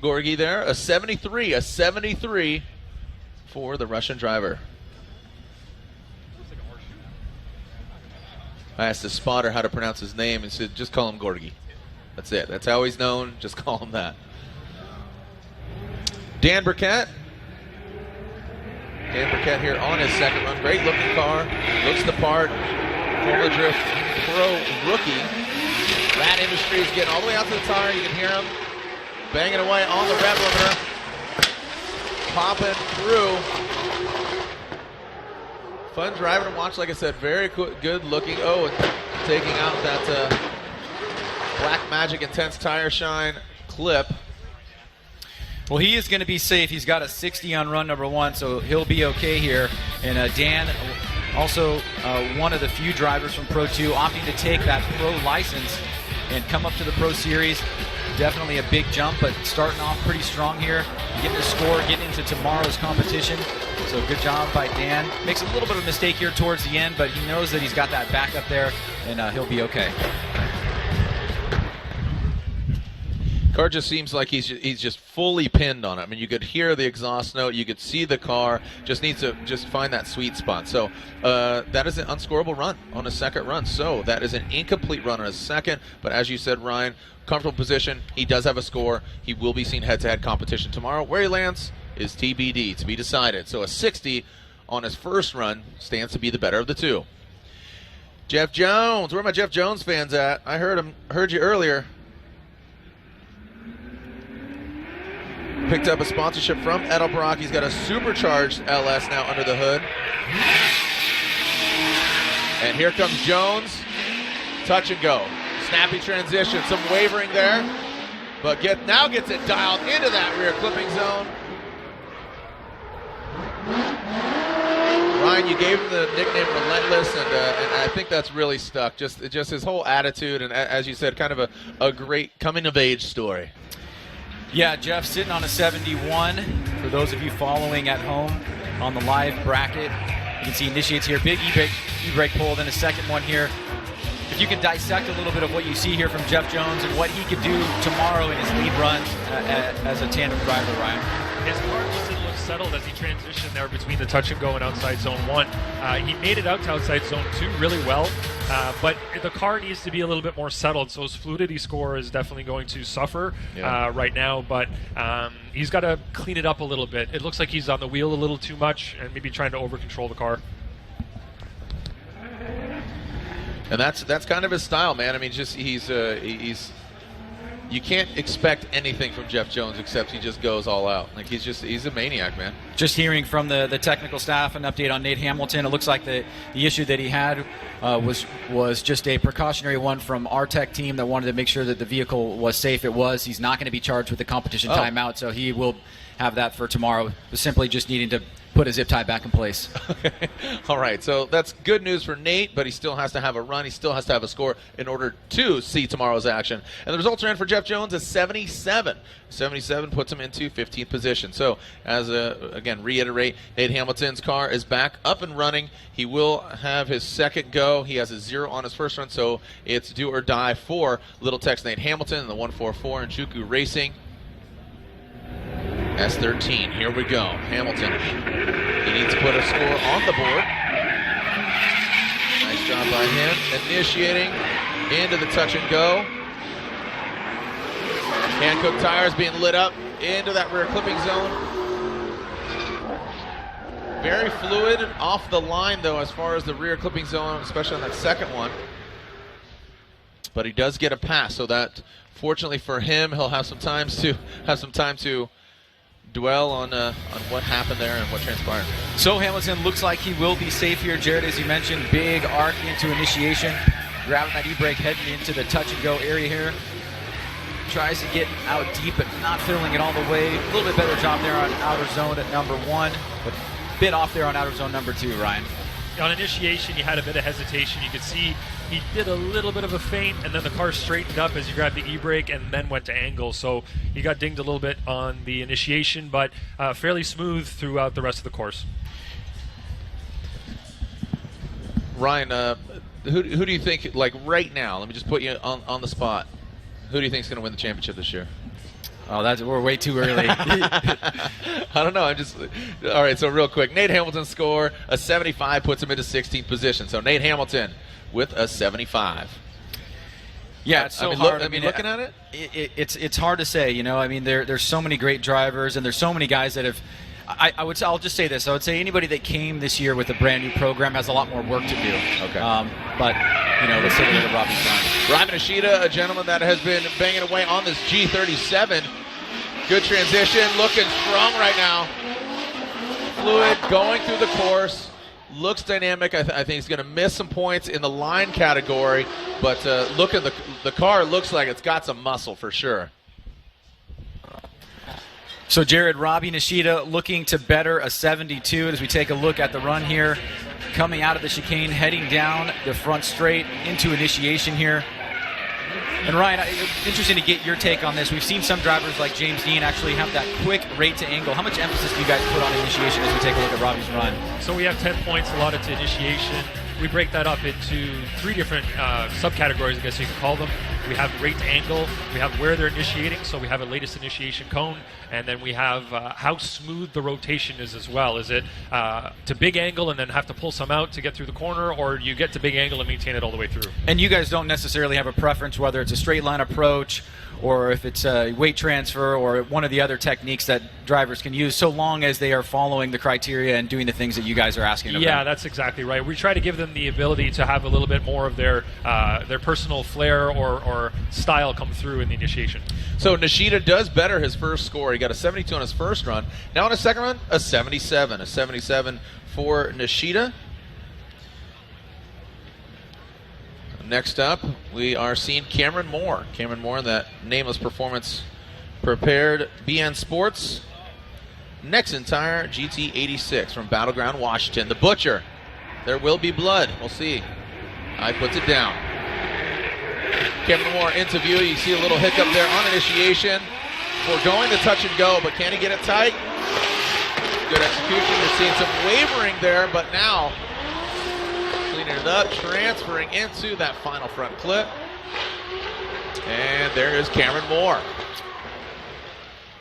Gorgi there. A 73 for the Russian driver. I asked the spotter how to pronounce his name and said, just call him Gorgi. That's it. That's how he's known. Just call him that. Dan Burkett. Dan Burkett here on his second run. Great looking car. Looks the part. Formula Drift Pro rookie. Rat Industries getting all the way out to the tire. You can hear him banging away on the rev limiter. Popping through. Fun driving to watch, like I said. Very good looking. Oh, and taking out that Black Magic Intense Tire Shine clip. Well, he is going to be safe. He's got a 60 on run number 1, so he'll be okay here. And Dan, also one of the few drivers from Pro 2 opting to take that Pro license and come up to the Pro Series. Definitely a big jump, but starting off pretty strong here. Getting a score, getting into tomorrow's competition. So good job by Dan. Makes a little bit of a mistake here towards the end, but he knows that he's got that back up there, and he'll be okay. Car just seems like he's just fully pinned on it. I mean, you could hear the exhaust note, you could see the car. Just needs to just find that sweet spot. So that is an unscorable run on a second run. So that is an incomplete run on a second. But as you said, Ryan, comfortable position. He does have a score. He will be seen head-to-head competition tomorrow. Where he lands is TBD, to be decided. So a 60 on his first run stands to be the better of the two. Jeff Jones, where are my Jeff Jones fans at? I heard you earlier. Picked up a sponsorship from Edelbrock. He's got a supercharged LS now under the hood. And here comes Jones. Touch and go. Snappy transition. Some wavering there. But now gets it dialed into that rear clipping zone. Ryan, you gave him the nickname Relentless, and I think that's really stuck. Just his whole attitude, and as you said, kind of a great coming-of-age story. Yeah, Jeff sitting on a 71. For those of you following at home on the live bracket, you can see initiates here. Big e-brake pull, then a second one here. If you could dissect a little bit of what you see here from Jeff Jones and what he could do tomorrow in his lead runs as a tandem driver, Ryan. His car just didn't look settled as he transitioned there between the touch and go and outside zone 1. He made it out to outside zone 2 really well, but the car needs to be a little bit more settled, so his fluidity score is definitely going to suffer right now, but he's got to clean it up a little bit. It looks like he's on the wheel a little too much and maybe trying to over-control the car. And that's kind of his style, man. I mean, just he's you can't expect anything from Jeff Jones except he just goes all out. Like he's a maniac, man. Just hearing from the technical staff an update on Nate Hamilton, it looks like the issue that he had was just a precautionary one from our tech team that wanted to make sure that the vehicle was safe. It was. He's not going to be charged with the competition timeout, so he will have that for tomorrow. Simply just needing to put a zip tie back in place. All right, so that's good news for Nate, but he still has to have a run. He still has to have a score in order to see tomorrow's action. And the results are in for Jeff Jones is 77. 77 puts him into 15th position. So, as again, reiterate, Nate Hamilton's car is back up and running. He will have his second go. He has a 0 on his first run, so it's do or die for Little Tex Nate Hamilton and the 144 in Juku Racing. S13, here we go. Hamilton, he needs to put a score on the board. Nice job by him. Initiating into the touch and go. Hankook tires being lit up into that rear clipping zone. Very fluid off the line, though, as far as the rear clipping zone, especially on that second one. But he does get a pass, so that, fortunately for him, he'll have some time to dwell on what happened there and what transpired. So Hamilton looks like he will be safe here, Jared, as you mentioned. Big arc into initiation, grabbing that e-brake, heading into the touch and go area here. Tries to get out deep, but not filling it all the way. A little bit better job there on outer zone at number 1, but a bit off there on outer zone number 2, Ryan. On initiation, he had a bit of hesitation. You could see he did a little bit of a feint, and then the car straightened up as he grabbed the e-brake and then went to angle. So he got dinged a little bit on the initiation, but fairly smooth throughout the rest of the course. Ryan, who do you think, like right now, let me just put you on the spot, who do you think is going to win the championship this year? Oh, we're way too early. I don't know. All right, so real quick. Nate Hamilton's score, a 75, puts him into 16th position. So Nate Hamilton with a 75. Yeah, it's so hard. Looking at it? It's hard to say, you know. I mean, there's so many great drivers, and there's so many guys that have. I'll just say this. I would say anybody that came this year with a brand new program has a lot more work to do. Okay. But let's take a look at Robbie's run. Robbie Nishida, a gentleman that has been banging away on this G37. Good transition, looking strong right now. Fluid, going through the course. Looks dynamic. I think he's going to miss some points in the line category, but look at the car. Looks like it's got some muscle for sure. So Jared, Robbie Nishida looking to better a 72 as we take a look at the run here. Coming out of the chicane, heading down the front straight into initiation here. And Ryan, interesting to get your take on this. We've seen some drivers like James Dean actually have that quick rate to angle. How much emphasis do you guys put on initiation as we take a look at Robbie's run? So we have 10 points allotted to initiation. We break that up into 3 different subcategories, I guess you can call them. We have rate to angle, we have where they're initiating, so we have a latest initiation cone, and then we have how smooth the rotation is as well. Is it to big angle and then have to pull some out to get through the corner, or you get to big angle and maintain it all the way through? And you guys don't necessarily have a preference whether it's a straight line approach or if it's a weight transfer or one of the other techniques that drivers can use, so long as they are following the criteria and doing the things that you guys are asking of them. Yeah, that's exactly right. We try to give them the ability to have a little bit more of their personal flair or style come through in the initiation. So Nishida does better his first score. He got a 72 on his first run. Now on his second run, a 77. A 77 for Nishida. Next up, we are seeing Cameron Moore. Cameron Moore, that nameless performance prepared BN Sports. Nexon Tire GT86 from Battleground, Washington. The Butcher. There will be blood. We'll see. I puts it down. Cameron Moore into view. You see a little hiccup there on initiation. We're going to touch and go, but can he get it tight? Good execution. You're seeing some wavering there, but now cleaning it up, transferring into that final front clip. And there is Cameron Moore.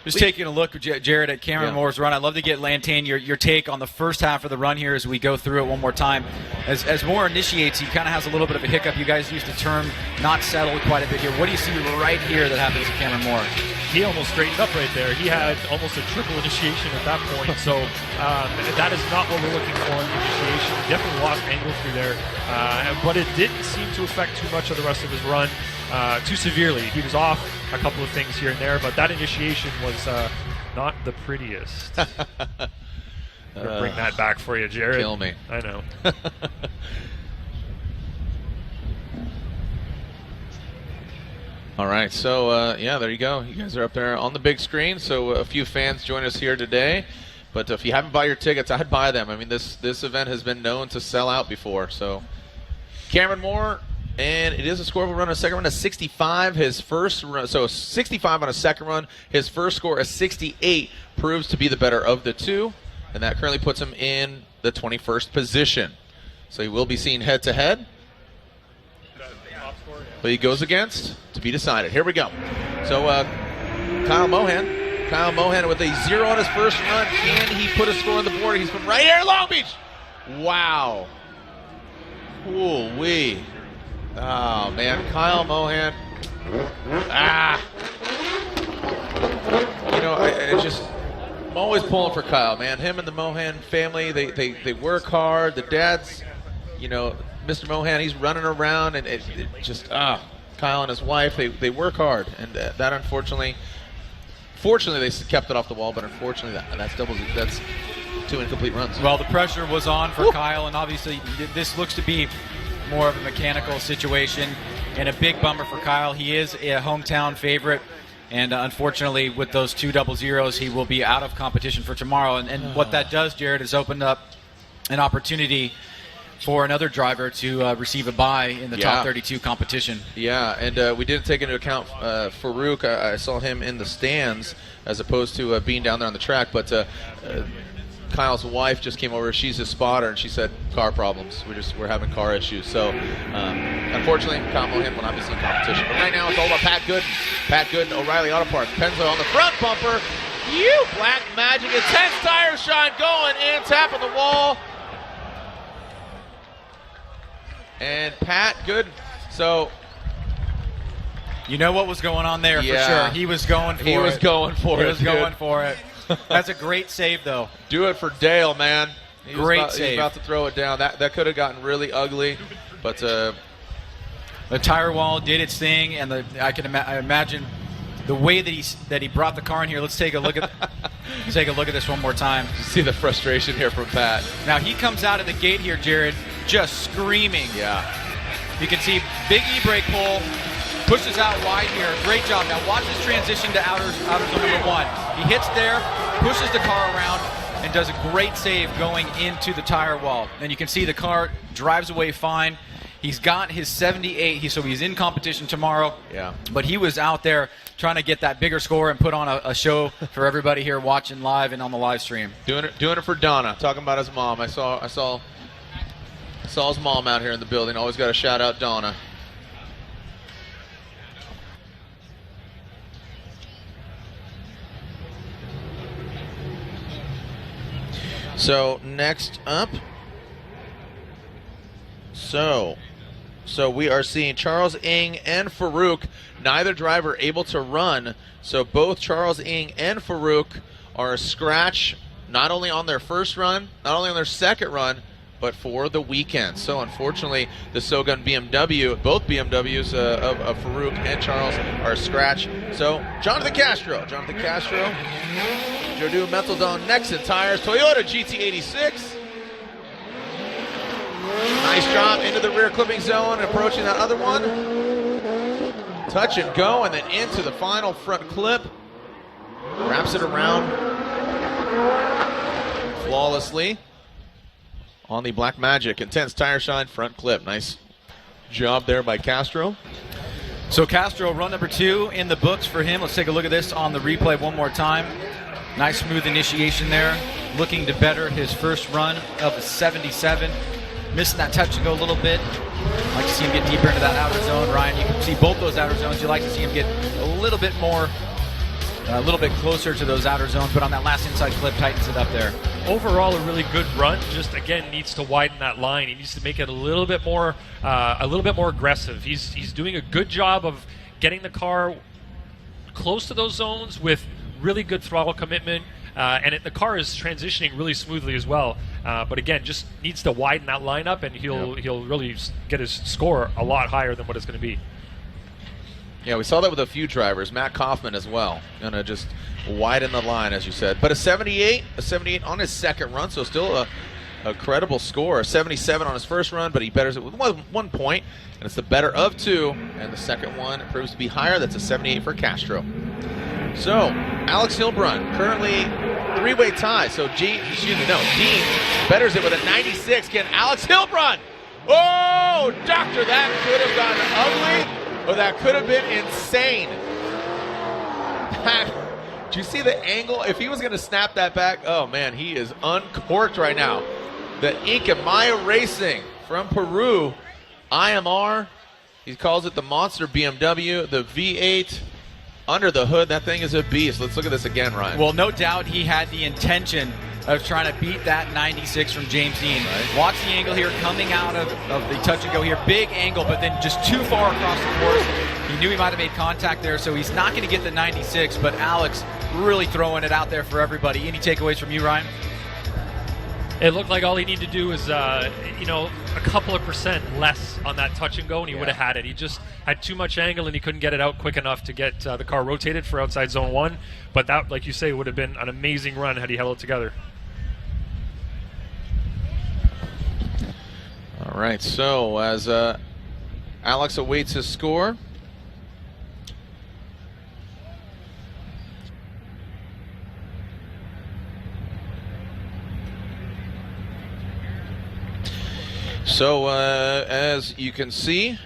Just taking a look, Jared, at Cameron Moore's run. I'd love to get Lantain your take on the first half of the run here as we go through it one more time. As Moore initiates, he kind of has a little bit of a hiccup. You guys used the term not settled quite a bit here. What do you see right here that happens to Cameron Moore? He almost straightened up right there. He had almost a triple initiation at that point. So that is not what we're looking for in the initiation. Definitely lost angle through there. But it didn't seem to affect too much of the rest of his run too severely. He was off a couple of things here and there, but that initiation was not the prettiest. I'm gonna bring that back for you, Jared. Kill me. I know. All right, so there you go. You guys are up there on the big screen. So a few fans join us here today. But if you haven't bought your tickets, I'd buy them. I mean, this event has been known to sell out before. So Cameron Moore, and it is a scoreable run on a second run, a 65. His first run, so 65 on a second run. His first score, a 68, proves to be the better of the two, and that currently puts him in the 21st position. So he will be seen head-to-head. But he goes against to be decided. Here we go. So Kyle Mohan with a 0 on his first run. Can he put a score on the board? He's from right here in Long Beach. Wow. Ooh-wee. Oh, man. Kyle Mohan. You know, I'm always pulling for Kyle, man. Him and the Mohan family, they work hard. The dad's, you know, Mr. Mohan, he's running around, and Kyle and his wife, they work hard, and that fortunately they kept it off the wall, but unfortunately that's 2 incomplete runs. Well, the pressure was on for Kyle, and obviously this looks to be more of a mechanical situation, and a big bummer for Kyle. He is a hometown favorite, and unfortunately with those 2 double zeros, he will be out of competition for tomorrow, and what that does, Jared, is opened up an opportunity for another driver to receive a bye in the top 32 competition. Yeah, and we didn't take into account Farouk. I saw him in the stands as opposed to being down there on the track. But Kyle's wife just came over. She's his spotter, and she said car problems. We're having car issues. So unfortunately, Kyle Mohan will not be seeing competition. But right now, it's all about Pat Gooden. Pat Gooden, O'Reilly Auto Parts. Penzo on the front bumper. Black Magic, intense tire shot going in, tapping the wall. And Pat Gooden. So you know what was going on there for sure. He was going for it. He was going for it. That's a great save, though. Do it for Dale, man. Great save. He's about to throw it down. That could have gotten really ugly, but the tire wall did its thing, and I imagine the way that he brought the car in here. Let's take a look at this one more time. See the frustration here from Pat. Now he comes out of the gate here, Jared, just screaming. Yeah. You can see big e-brake pull. Pushes out wide here. Great job. Now watch this transition to outer zone number 1. He hits there, pushes the car around, and does a great save going into the tire wall. And you can see the car drives away fine. He's got his 78, so he's in competition tomorrow. Yeah. But he was out there trying to get that bigger score and put on a show for everybody here watching live and on the live stream. Doing it for Donna. Talking about his mom. I saw his mom out here in the building. Always got to shout out Donna. So next up, so we are seeing Charles Ng and Farouk, neither driver able to run. So both Charles Ng and Farouk are a scratch, not only on their first run, not only on their second run, but for the weekend. So unfortunately, the Sogun BMW, both BMWs of Farouk and Charles are a scratch. So Jonathan Castro, Jordu Meteldon Nexon Tires, Toyota GT86. Nice job into the rear clipping zone, approaching that other one. Touch and go, and then into the final front clip. Wraps it around flawlessly on the Black Magic. Intense tire shine front clip. Nice job there by Castro. So Castro, run number 2 in the books for him. Let's take a look at this on the replay one more time. Nice smooth initiation there. Looking to better his first run of a 77. Missing that touch and go a little bit. Like to see him get deeper into that outer zone. Ryan, you can see both those outer zones. You like to see him get a little bit more, a little bit closer to those outer zones, but on that last inside clip, tightens it up there. Overall, a really good run. Just again, needs to widen that line. He needs to make it a little bit more aggressive. He's doing a good job of getting the car close to those zones with really good throttle commitment, and the car is transitioning really smoothly as well. But again, just needs to widen that lineup, and he'll really get his score a lot higher than what it's going to be. Yeah, we saw that with a few drivers. Matt Kaufman as well. Gonna just widen the line, as you said. But a 78 on his second run, so still a credible score. A 77 on his first run, but he betters it with 1 point, and it's the better of 2. And the second one proves to be higher. That's a 78 for Castro. So Alex Hilbrun currently 3-way tie. So Dean betters it with a 96. Can Alex Hilbrun? Oh, doctor, that could have gotten ugly. Oh, that could have been insane. Do you see the angle? If he was going to snap that back, oh man, he is uncorked right now. The Inca Maya Racing from Peru, IMR. He calls it the Monster BMW, the V8. Under the hood, that thing is a beast. Let's look at this again, Ryan. Well, no doubt he had the intention of trying to beat that 96 from James Dean. Right. Watch the angle here coming out of the touch and go here. Big angle, but then just too far across the course. He knew he might have made contact there, so he's not going to get the 96, but Alex really throwing it out there for everybody. Any takeaways from you, Ryan? It looked like all he needed to do was, a couple of percent less on that touch and go, and he would have had it. He just had too much angle, and he couldn't get it out quick enough to get the car rotated for outside zone 1. But that, like you say, would have been an amazing run had he held it together. All right, so as Alex awaits his score. So as you can see,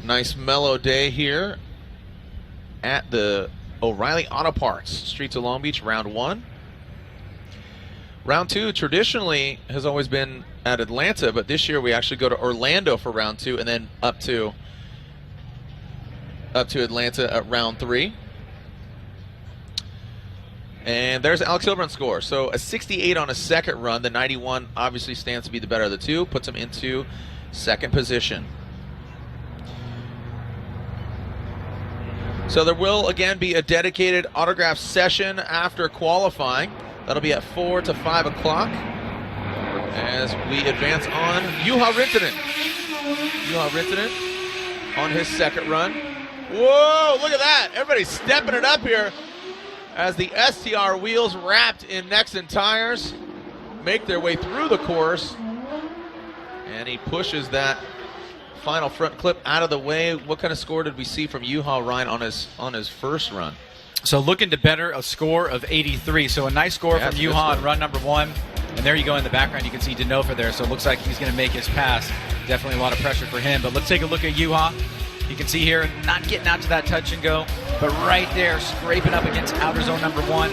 nice mellow day here at the O'Reilly Auto Parts, Streets of Long Beach, round 1. Round 2 traditionally has always been at Atlanta, but this year we actually go to Orlando for round 2 and then up to Atlanta at round 3. And there's Alex Hilbrun's score. So a 68 on a second run. The 91 obviously stands to be the better of the two, puts him into second position. So there will again be a dedicated autograph session after qualifying. That'll be at 4 to 5 o'clock as we advance on Juha Rintanen. Juha Rintanen on his second run. Whoa, look at that. Everybody's stepping it up here as the STR wheels wrapped in Nexen tires make their way through the course. And he pushes that final front clip out of the way. What kind of score did we see from Juha, Ryan, on his first run? So looking to better a score of 83. So a nice score from Juha on run number 1. And there you go in the background. You can see Denofa there. So it looks like he's going to make his pass. Definitely a lot of pressure for him. But let's take a look at Juha. You can see here, not getting out to that touch and go, but right there, scraping up against outer zone number 1.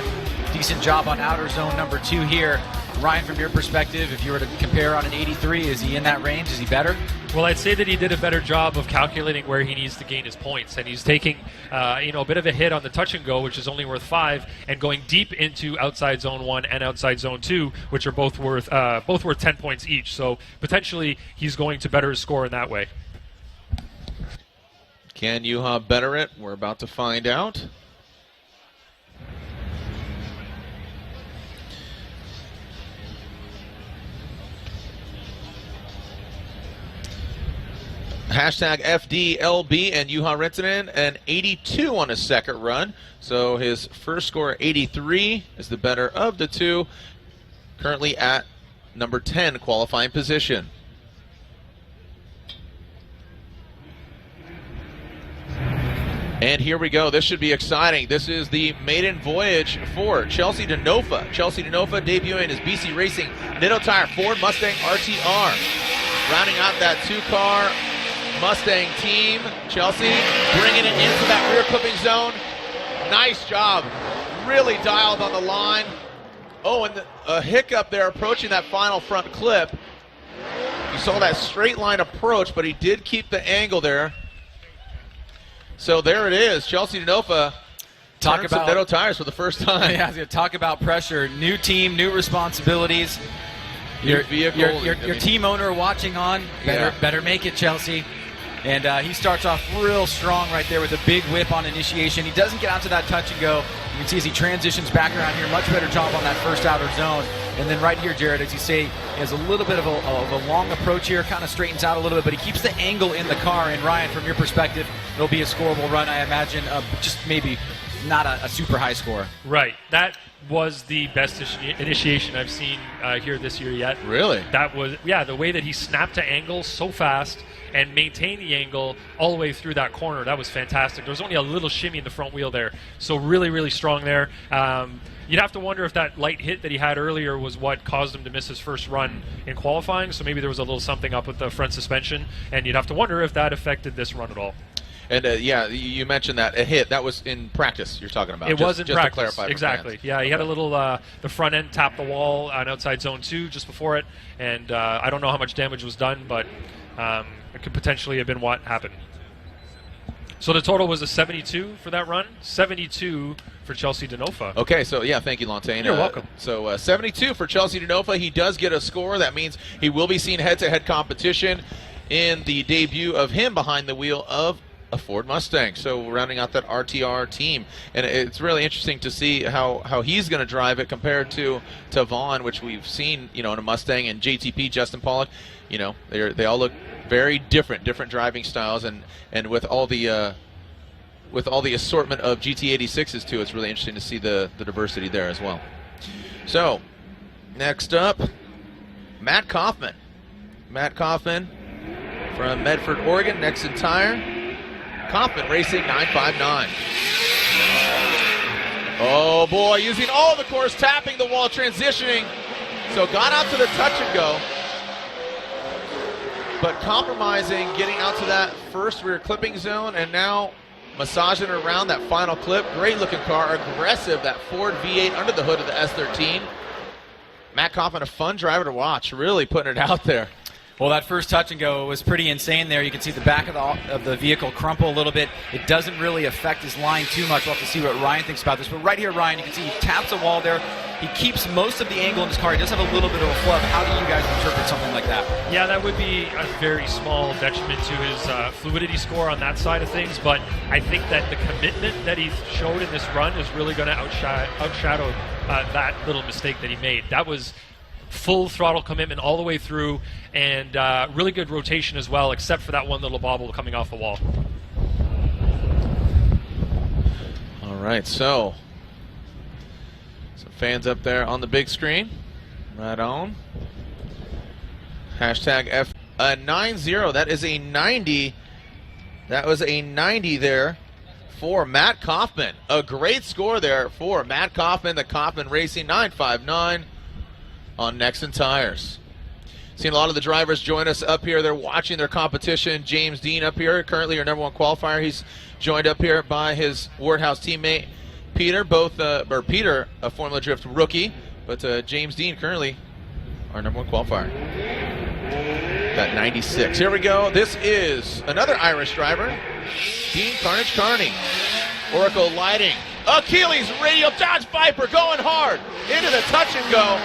Decent job on outer zone number 2 here. Ryan, from your perspective, if you were to compare on an 83, is he in that range? Is he better? Well, I'd say that he did a better job of calculating where he needs to gain his points, and he's taking, a bit of a hit on the touch and go, which is only worth 5, and going deep into outside zone 1 and outside zone 2, which are both worth 10 points each. So potentially, he's going to better his score in that way. Can Juha better it? We're about to find out. Hashtag FDLB and Juha Rintanen, an 82 on his second run. So his first score, 83, is the better of the two. Currently at number 10 qualifying position. And here we go. This should be exciting. This is the maiden voyage for Chelsea Denofa. Chelsea Denofa debuting his BC Racing Nitto Tire Ford Mustang RTR. Rounding out that two-car Mustang team. Chelsea bringing it into that rear clipping zone. Nice job. Really dialed on the line. Oh, and a hiccup there approaching that final front clip. You saw that straight line approach, but he did keep the angle there. So there it is. Chelsea Denofa Talk about Nitto tires for the first time. Yeah, I was going to talk about pressure. New team, new responsibilities. Your vehicle. Your team owner watching on. Better make it, Chelsea. And he starts off real strong right there with a big whip on initiation. He doesn't get out to that touch and go. You can see as he transitions back around here, much better job on that first outer zone. And then right here, Jared, as you say, he has a little bit of a long approach here, kind of straightens out a little bit, but he keeps the angle in the car. And Ryan, from your perspective, it'll be a scoreable run, I imagine, just maybe not a super high score. Right. That was the best initiation I've seen here this year yet. Really? That was, the way that he snapped to angle so fast and maintained the angle all the way through that corner, that was fantastic. There was only a little shimmy in the front wheel there, so really, really strong there. You'd have to wonder if that light hit that he had earlier was what caused him to miss his first run in qualifying, so maybe there was a little something up with the front suspension, and you'd have to wonder if that affected this run at all. And you mentioned that a hit. That was in practice you're talking about. It was in practice. To clarify exactly. Yeah, he had a little, the front end tapped the wall on outside zone 2 just before it, and I don't know how much damage was done, but it could potentially have been what happened. So the total was a 72 for that run, 72 for Chelsea Denofa. Okay, so thank you, Lantain. You're welcome. So 72 for Chelsea Denofa. He does get a score. That means he will be seen head-to-head competition in the debut of him behind the wheel of a Ford Mustang. So rounding out that RTR team, and it's really interesting to see how he's going to drive it compared to Vaughn, which we've seen in a Mustang, and JTP Justin Pollock. They all look very different driving styles, and with all the assortment of GT86s too, it's really interesting to see the diversity there as well. So next up, Matt Kaufman. Matt Kaufman from Medford, Oregon, Nexen Tire. Kaufman Racing 959. Oh boy, using all the course, tapping the wall, transitioning. So got out to the touch and go, but compromising, getting out to that first rear clipping zone, and now massaging it around that final clip. Great looking car, aggressive, that Ford V8 under the hood of the S13. Matt Kaufman, a fun driver to watch, really putting it out there. Well, that first touch and go was pretty insane there. You can see the back of the vehicle crumple a little bit. It doesn't really affect his line too much. We'll have to see what Ryan thinks about this. But right here, Ryan, you can see he taps a wall there. He keeps most of the angle in his car. He does have a little bit of a flub. How do you guys interpret something like that? Yeah, that would be a very small detriment to his fluidity score on that side of things, but I think that the commitment that he's showed in this run is really going to outshadow that little mistake that he made. That was full throttle commitment all the way through, and really good rotation as well, except for that one little bobble coming off the wall. All right, so some fans up there on the big screen. Right on. Hashtag F90. That is a 90. That was a 90 there for Matt Kaufman. A great score there for Matt Kaufman, the Kaufman Racing 959 on Nexen Tires. Seeing a lot of the drivers join us up here. They're watching their competition. James Dean up here, currently our #1 qualifier. He's joined up here by his Wardhouse teammate Peter, Peter, a Formula Drift rookie, but James Dean currently our #1 qualifier. Got 96. Here we go. This is another Irish driver, Dean Carnage Carney. Oracle Lighting. Achilles radial Dodge Viper going hard into the touch and go.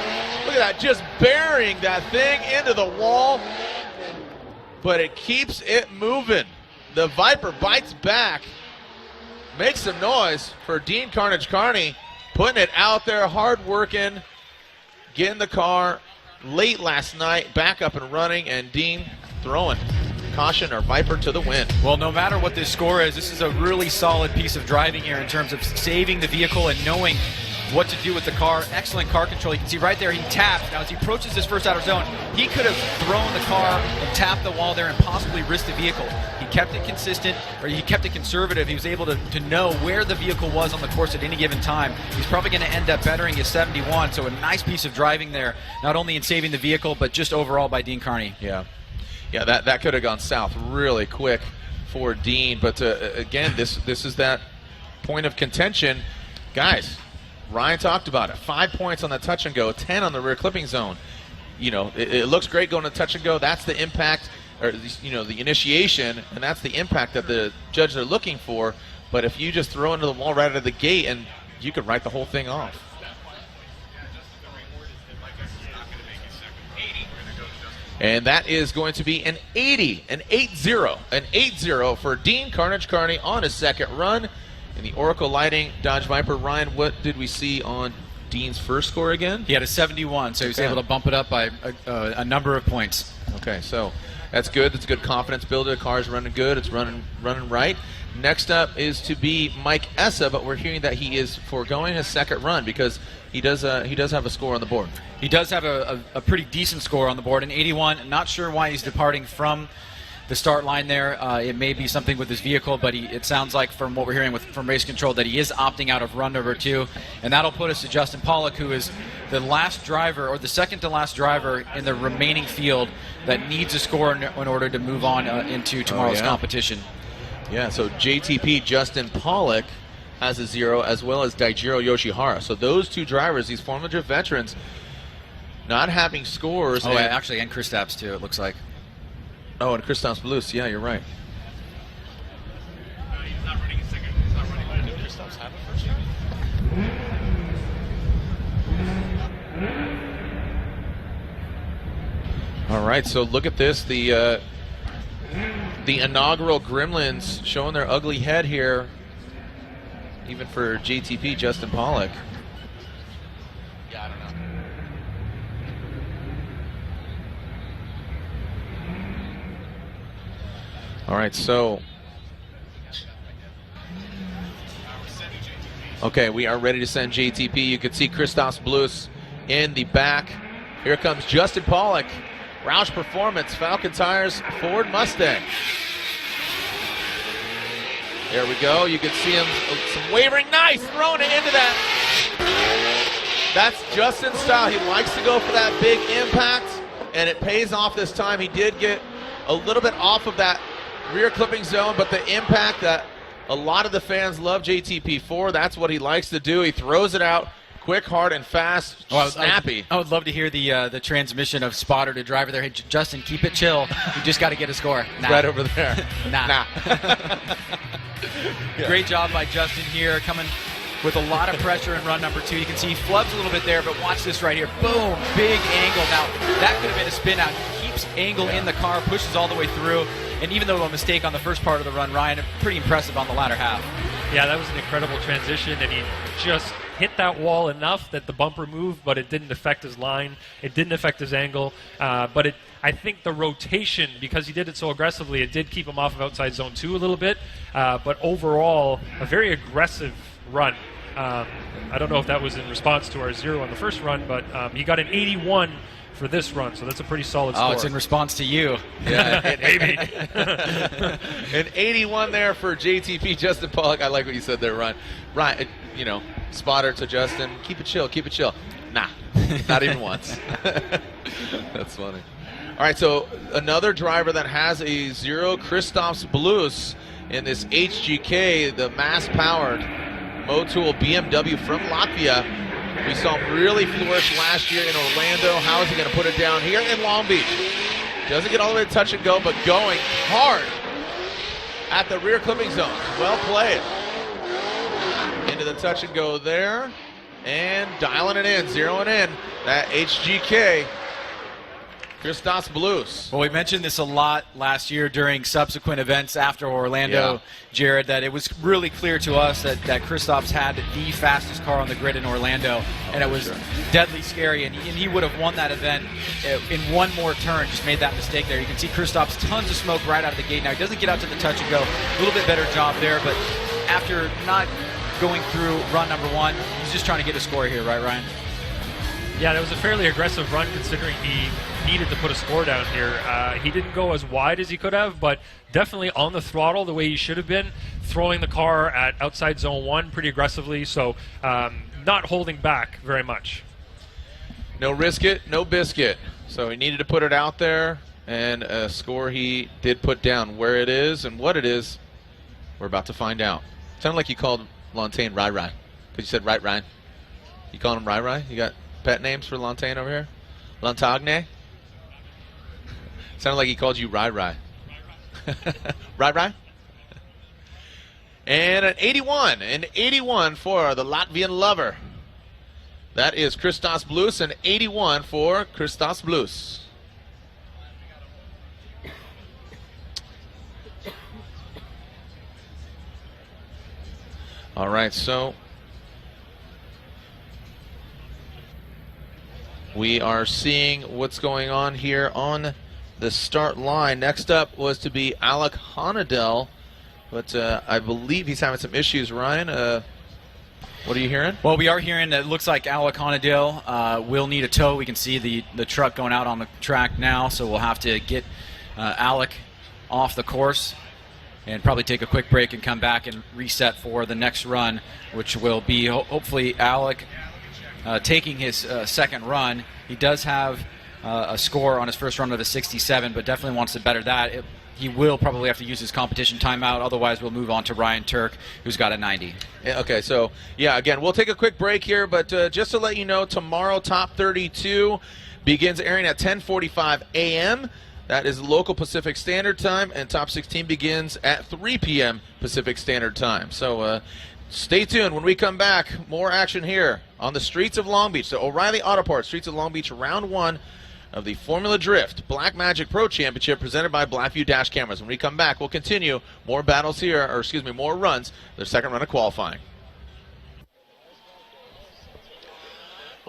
Look at that, just burying that thing into the wall, but it keeps it moving. The Viper bites back, makes some noise for Dean Carnage Carney, putting it out there, hard working, getting the car late last night, back up and running, and Dean throwing caution or Viper to the wind. Well, no matter what this score is, this is a really solid piece of driving here in terms of saving the vehicle and knowing what to do with the car. Excellent car control. You can see right there he taps. Now as he approaches his first outer zone, he could have thrown the car and tapped the wall there and possibly risked the vehicle. He kept it consistent, or he kept it conservative. He was able to know where the vehicle was on the course at any given time. He's probably going to end up bettering his 71, so a nice piece of driving there, not only in saving the vehicle, but just overall by Dean Carney. Yeah, that could have gone south really quick for Dean, but again, this is that point of contention. Guys, Ryan talked about it. 5 points on the touch and go, 10 on the rear clipping zone. You know, it looks great going to touch and go. That's the impact, or you know, the initiation, and that's the impact that the judges are looking for. But if you just throw into the wall right out of the gate, and you could write the whole thing off. And that is going to be an 80, an 8-0 for Dean Carnage Carney on his second run in the Oracle Lighting Dodge Viper. Ryan, what did we see on Dean's first score again? He had a 71, so he was able to bump it up by a number of points. Okay, so that's good. That's a good confidence builder. The car's running good. It's running right. Next up is to be Mike Essa, but we're hearing that he is foregoing his second run because he does have a score on the board. He does have a pretty decent score on the board, an 81. Not sure why he's departing from the start line there. It may be something with his vehicle, but it sounds like from what we're hearing from Race Control that he is opting out of run number 2, and that'll put us to Justin Pollock, who is the last driver, or the second to last driver in the remaining field that needs a score in order to move on into tomorrow's competition. Yeah, so JTP Justin Pollock has a 0, as well as Daijiro Yoshihara. So those two drivers, these Formula Drift veterans, not having scores. Oh, actually, and Kristaps too, it looks like. Oh, and Kristaps Blus. Yeah, you're right. He's not running a second. He's not running. Did Kristaps have a first run? All right, so look at this. The inaugural Gremlins showing their ugly head here, even for JTP Justin Pollock. Yeah, I don't know. All right, so okay, we are ready to send JTP. You can see Kristaps Blus in the back. Here comes Justin Pollock. Roush Performance, Falcon Tires, Ford Mustang. There we go. You can see him, some wavering. Nice, throwing it into that. That's Justin's style. He likes to go for that big impact, and it pays off this time. He did get a little bit off of that rear clipping zone, but the impact, that A lot of the fans love JTP4. That's what he likes to do. He throws it out quick, hard, and fast, snappy. I would love to hear the transmission of spotter to driver there. Hey, Justin, keep it chill. You just got to get a score. Nah. Right over there. Nah. Great job by Justin here, coming with a lot of pressure in run number 2. You can see he flubs a little bit there, but watch this right here. Boom, big angle. Now, that could have been a spin out. He keeps angle in the car, pushes all the way through. And even though a mistake on the first part of the run, Ryan, pretty impressive on the latter half. Yeah, that was an incredible transition, and he just hit that wall enough that the bumper moved, but it didn't affect his line. It didn't affect his angle. But I think the rotation, because he did it so aggressively, it did keep him off of outside zone 2 a little bit. But overall, a very aggressive run. I don't know if that was in response to our 0 on the first run, but he got an 81 for this run, so that's a pretty solid score. Oh, it's in response to you. Yeah, maybe. An 81 there for JTP, Justin Pollock. I like what you said there, Ryan. Ryan, spotter to Justin. Keep it chill, keep it chill. Nah, not even once. That's funny. All right, so another driver that has a 0, Christoph's Blues in this HGK, the mass-powered Motul BMW from Latvia. We saw him really flourish last year in Orlando. How is he going to put it down here in Long Beach? Doesn't get all the way to touch and go, but going hard at the rear clipping zone. Well played. Into the touch and go there. And dialing it in, zeroing in. That HGK. Christoph's Blues. Well, we mentioned this a lot last year during subsequent events after Orlando, Jared, that it was really clear to us that Christoph's had the fastest car on the grid in Orlando, and it was deadly scary, and he would have won that event in one more turn, just made that mistake there. You can see Christoph's tons of smoke right out of the gate. Now, he doesn't get out to the touch and go. A little bit better job there, but after not going through run number 1, he's just trying to get a score here, right, Ryan? Yeah, that was a fairly aggressive run considering he needed to put a score down here. He didn't go as wide as he could have, but definitely on the throttle the way he should have been, throwing the car at outside zone 1 pretty aggressively, so not holding back very much. No risk it, no biscuit. So he needed to put it out there, and a score he did put down. Where it is and what it is, we're about to find out. Sounded like you called Lantagne Rai Rai, because you said right Ryan. You calling him Rai Rai? You got pet names for Lantagne over here? Lantagne? Sounded like he called you Rai Rai. Rai Rai? And an 81 for the Latvian lover. That is Christoph's Blues, an 81 for Christoph's Blues. All right, so we are seeing what's going on here on the start line. Next up was to be Alec Honadell, but I believe he's having some issues. Ryan, what are you hearing? Well, we are hearing that it looks like Alec Honadell will need a tow. We can see the truck going out on the track now, so we'll have to get Alec off the course and probably take a quick break and come back and reset for the next run, which will be hopefully Alec taking his second run. He does have a score on his first run of a 67, but definitely wants to better that. He will probably have to use his competition timeout. Otherwise, we'll move on to Ryan Turk, who's got a 90. Yeah, okay, so, yeah, again, we'll take a quick break here, but just to let you know, tomorrow, Top 32 begins airing at 10:45 a.m. That is local Pacific Standard Time, and Top 16 begins at 3 p.m. Pacific Standard Time. So stay tuned. When we come back, more action here on the streets of Long Beach. So O'Reilly Auto Parts, Streets of Long Beach, round 1 of the Formula Drift Black Magic Pro Championship presented by Blackview Dash Cameras. When we come back, we'll continue more battles here, or excuse me, more runs, their second run of qualifying.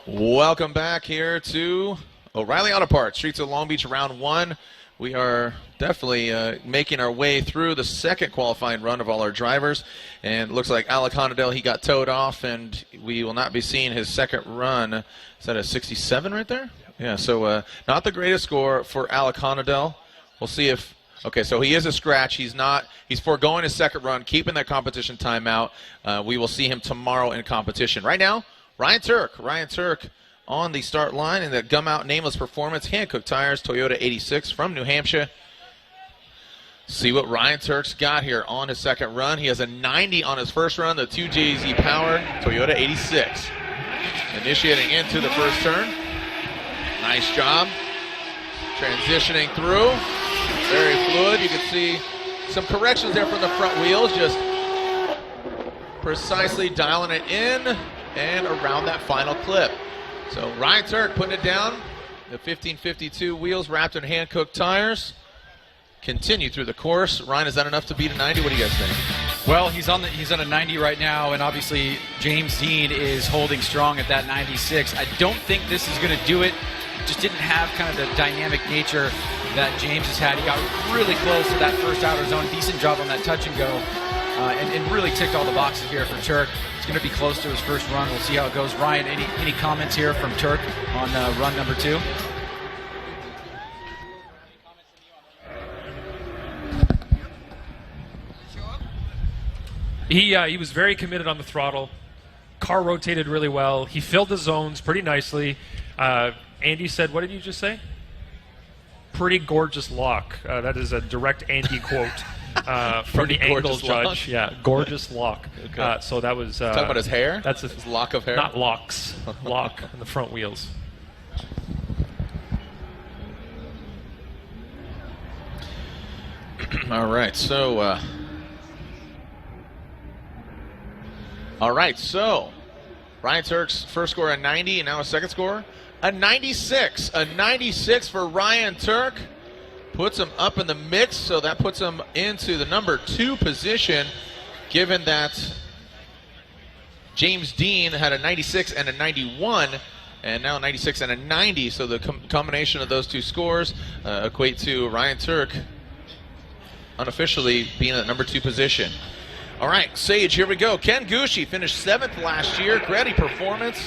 Welcome back here to O'Reilly Auto Parts, Streets of Long Beach, round 1. We are definitely making our way through the second qualifying run of all our drivers. And it looks like Alec Honadell, he got towed off, and we will not be seeing his second run. Is that a 67 right there? Yeah, so not the greatest score for Alec Honadell. We'll see if, okay, so he is a scratch. He's foregoing his second run, keeping that competition timeout. We will see him tomorrow in competition. Right now, Ryan Turk on the start line in the Gum Out Nameless Performance Hankook Tires Toyota 86 from New Hampshire. See what Ryan Turk's got here on his second run. He has a 90 on his first run, the 2JZ powered Toyota 86. Initiating into the first turn. Nice job. Transitioning through. Very fluid. You can see some corrections there from the front wheels, just precisely dialing it in and around that final clip. So Ryan Turk putting it down. The 1552 wheels wrapped in hand-cooked tires. Continue through the course. Ryan, is that enough to beat a 90? What do you guys think? Well, he's on a 90 right now, and obviously James Dean is holding strong at that 96. I don't think this is going to do it. Just didn't have kind of the dynamic nature that James has had. He got really close to that first outer zone. Decent job on that touch and go, and really ticked all the boxes here for Turk. It's going to be close to his first run. We'll see how it goes. Ryan, any comments here from Turk on run number 2? He was very committed on the throttle. Car rotated really well. He filled the zones pretty nicely. Andy said, what did you just say? Pretty gorgeous lock. That is a direct Andy quote from the angle judge. Lock? Yeah, gorgeous lock. Okay. So that was... Talking about his hair? That's his lock of hair? Not locks. Lock on the front wheels. All right, so... Ryan Turk's first score a 90, and now his second score a 96. A 96 for Ryan Turk. Puts him up in the mix, so that puts him into the number 2 position, given that James Dean had a 96 and a 91, and now a 96 and a 90. So the combination of those two scores equate to Ryan Turk unofficially being at number 2 position. All right, Sage, here we go. Ken Gucci finished 7th last year. Gretty performance.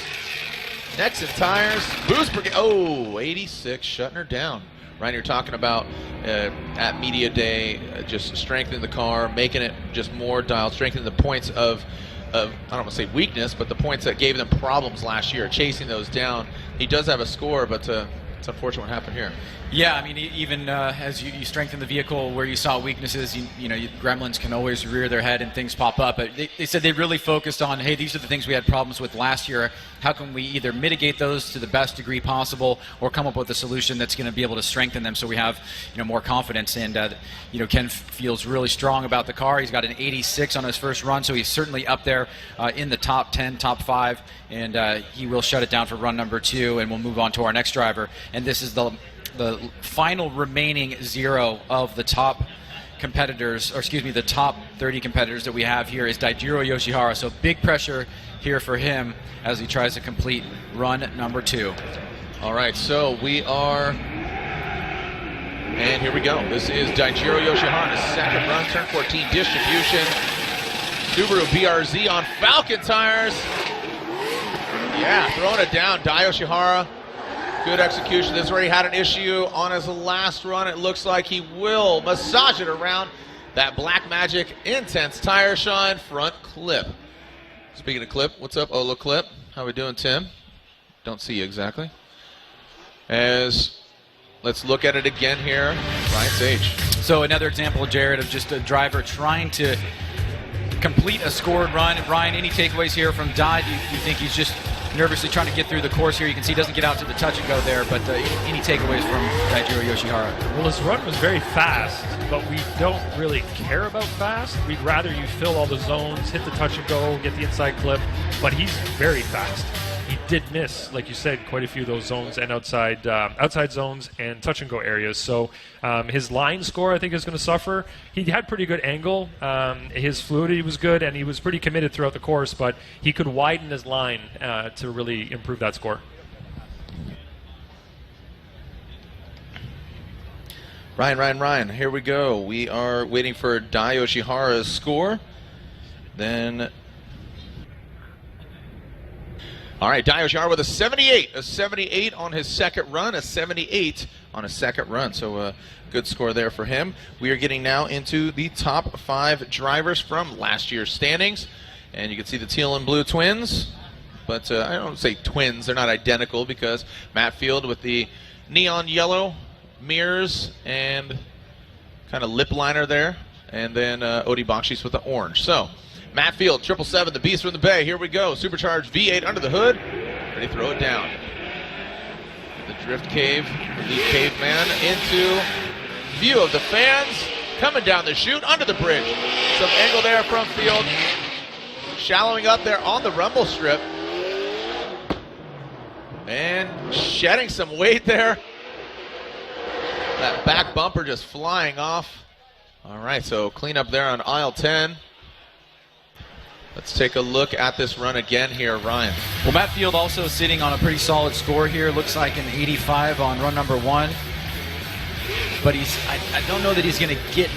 Next in tires. Boost Brigade. Oh, 86, shutting her down. Ryan, you're talking about at media day, just strengthening the car, making it just more dialed, strengthening the points of I don't want to say weakness, but the points that gave them problems last year, chasing those down. He does have a score, but it's unfortunate what happened here. Yeah, I mean, even as you strengthen the vehicle where you saw weaknesses, gremlins can always rear their head and things pop up. But they said they really focused on, hey, these are the things we had problems with last year. How can we either mitigate those to the best degree possible or come up with a solution that's going to be able to strengthen them so we have more confidence? And Ken feels really strong about the car. He's got an 86 on his first run, so he's certainly up there in the top 10, top 5, and he will shut it down for run number 2, and we'll move on to our next driver. And this is the final remaining 0 of the top competitors, or excuse me, the top 30 competitors that we have here is Daijiro Yoshihara. So big pressure here for him as he tries to complete run number 2. All right, so we are, and here we go. This is Daijiro Yoshihara, his second run, turn 14 distribution. Subaru BRZ on Falcon tires. Yeah, throwing it down, Dai Yoshihara. Good execution. This already had an issue on his last run. It looks like he will massage it around that Black Magic Intense Tire Shine front clip. Speaking of clip, what's up, Ola Clip? How we doing, Tim? Don't see you exactly. Let's look at it again here. Ryan Sage. So another example, Jared, of just a driver trying to complete a scored run. Ryan, any takeaways here from Dai? Do you think he's just nervously trying to get through the course here? You can see he doesn't get out to the touch and go there, but any takeaways from Daijiro Yoshihara? Well, his run was very fast, but we don't really care about fast. We'd rather you fill all the zones, hit the touch and go, get the inside clip, but he's very fast. He did miss, like you said, quite a few of those zones and outside zones and touch and go areas. So his line score, I think, is going to suffer. He had pretty good angle. His fluidity was good, and he was pretty committed throughout the course, but he could widen his line to really improve that score. Ryan, here we go. We are waiting for Dai Yoshihara's score. Then... All right, Dai Yoshihara with a 78. A 78 on his second run. A 78 on his second run. So a good score there for him. We are getting now into the top 5 drivers from last year's standings. And you can see the teal and blue twins. But I don't say twins. They're not identical because Matt Field with the neon yellow mirrors and kind of lip liner there. And then Odie Bakshi's with the orange. So, Matt Field, 777, the Beast from the Bay. Here we go. Supercharged V8 under the hood. Ready to throw it down. The drift cave, the caveman into view of the fans. Coming down the chute, under the bridge. Some angle there from Field. Shallowing up there on the rumble strip. And shedding some weight there. That back bumper just flying off. All right, so clean up there on aisle 10. Let's take a look at this run again here, Ryan. Well, Matt Field also sitting on a pretty solid score here. Looks like an 85 on run number 1. But I don't know that he's going to get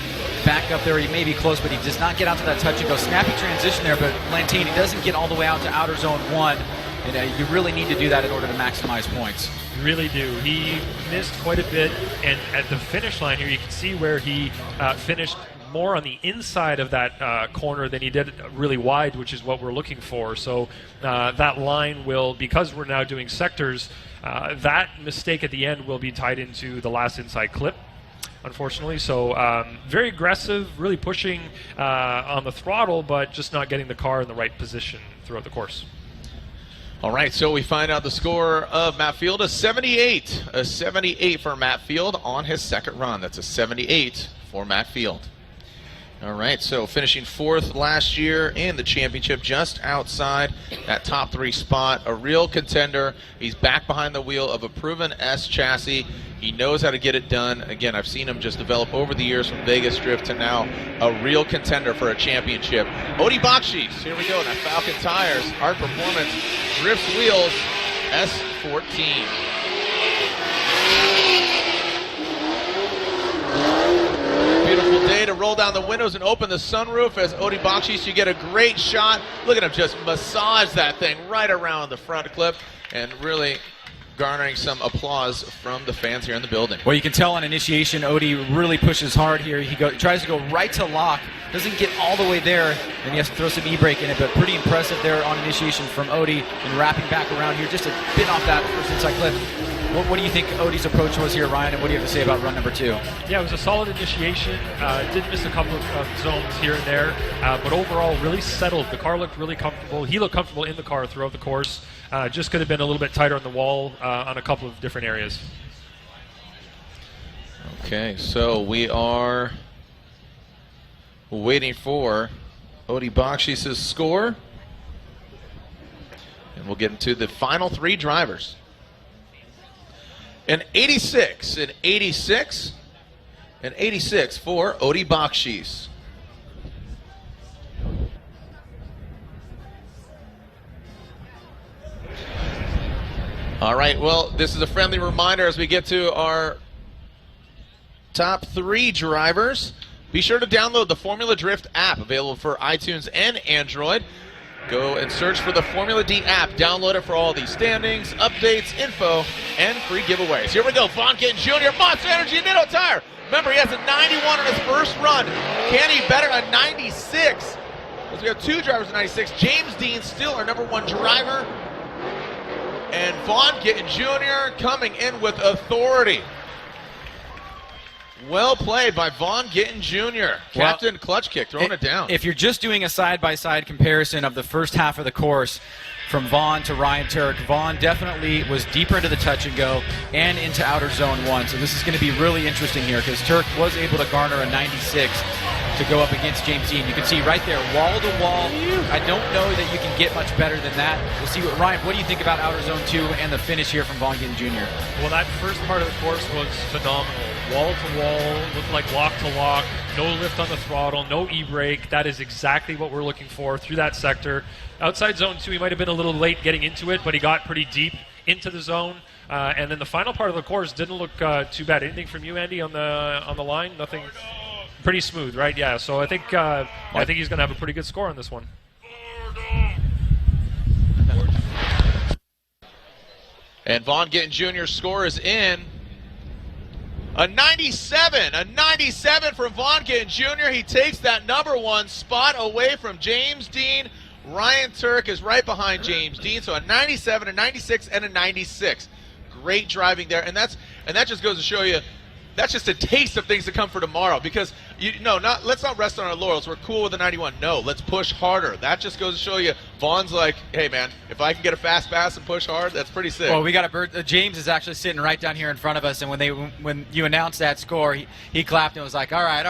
back up there. He may be close, but he does not get out to that touch and go. Snappy transition there, but Lantini doesn't get all the way out to outer zone 1. And you really need to do that in order to maximize points. You really do. He missed quite a bit, and at the finish line here, you can see where he finished more on the inside of that corner than he did really wide, which is what we're looking for. So that line will, because we're now doing sectors, that mistake at the end will be tied into the last inside clip, unfortunately. So very aggressive, really pushing on the throttle, but just not getting the car in the right position throughout the course. All right, so we find out the score of Matt Field, a 78. A 78 for Matt Field on his second run. That's a 78 for Matt Field. All right, so finishing 4th last year in the championship, just outside that top 3 spot. A real contender. He's back behind the wheel of a proven S chassis. He knows how to get it done. Again, I've seen him just develop over the years from Vegas Drift to now a real contender for a championship. Odie Bakshi's, here we go, now Falcon Tires, Art Performance, Drifts Wheels, S14. Beautiful day to roll down the windows and open the sunroof as Odie Bakshi's. You get a great shot. Look at him just massage that thing right around the front clip and really garnering some applause from the fans here in the building. Well, you can tell on initiation, Odie really pushes hard here. He tries to go right to lock, doesn't get all the way there, and he has to throw some e-brake in it, but pretty impressive there on initiation from Odie and wrapping back around here just a bit off that first inside clip. What do you think Odie's approach was here, Ryan, and what do you have to say about run number 2? Yeah, it was a solid initiation. Did miss a couple of zones here and there, but overall really settled. The car looked really comfortable. He looked comfortable in the car throughout the course. Just could have been a little bit tighter on the wall on a couple of different areas. Okay, so we are waiting for Odie Bakshi's score. And we'll get into the final 3 drivers. An 86, an 86, an 86 for Odie Bakshi's. All right, well, this is a friendly reminder as we get to our top 3 drivers. Be sure to download the Formula Drift app, available for iTunes and Android. Go and search for the Formula D app. Download it for all these standings, updates, info, and free giveaways. Here we go. Vaughn Gittin Jr., Monster Energy Nitto Tire. Remember, he has a 91 on his first run. Can he better a 96? Because we have 2 drivers at 96. James Dean still our number 1 driver. And Vaughn Gittin Jr. coming in with authority. Well played by Vaughn Gittin Jr. Captain, well, clutch kick, throwing it down. If you're just doing a side-by-side comparison of the first half of the course from Vaughn to Ryan Turk, Vaughn definitely was deeper into the touch and go and into outer zone 1. So this is going to be really interesting here because Turk was able to garner a 96 to go up against James Dean. You can see right there, wall to wall. I don't know that you can get much better than that. We'll see what Ryan, what do you think about outer zone 2 and the finish here from Vaughn Gittin Jr.? Well, that first part of the course was phenomenal. Wall to wall, looked like lock to lock, no lift on the throttle, no e-brake. That is exactly what we're looking for through that sector. Outside zone 2, he might have been a little late getting into it, but he got pretty deep into the zone. And then the final part of the course didn't look too bad. Anything from you, Andy, on the line? Nothing. Pretty smooth, right? Yeah. So I think he's going to have a pretty good score on this one. And Vaughn Gittin Jr.'s score is in. A 97. A 97 from Vaughn Gittin Jr. He takes that number 1 spot away from James Dean. Ryan Turk is right behind James Dean. So a 97, a 96, and a 96. Great driving there. And that just goes to show you that's just a taste of things to come for tomorrow. Because let's not rest on our laurels. We're cool with the 91. No, let's push harder. That just goes to show you. Vaughn's like, hey man, if I can get a fast pass and push hard, that's pretty sick. Well, we got a bird. James is actually sitting right down here in front of us, and when you announced that score, he clapped and was like, all right,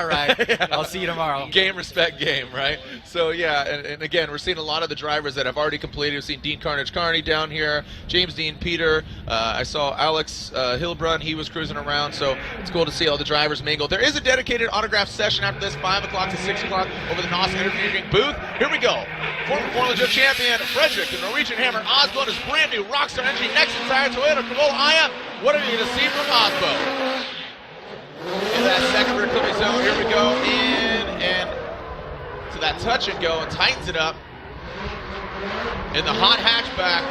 Yeah. I'll see you tomorrow. Game, respect, game, right? So yeah, and again, we're seeing a lot of the drivers that have already completed. We've seen Dean Carnage-Carney down here, James Dean Peter. I saw Alex Hilbrun. He was cruising around, so it's cool to see all the drivers mingle. There is a dedicated autograph session after this, 5 o'clock to 6 o'clock over the NOS interviewing booth. Here we go. Former Formula Drift champion Frederick, the Norwegian Hammer Osbo, his brand new Rockstar Energy next entire Toyota Corolla IM. What are you going to see from Osbo? In that second rear clipping zone, here we go. In and to that touch and go and tightens it up. In the hot hatchback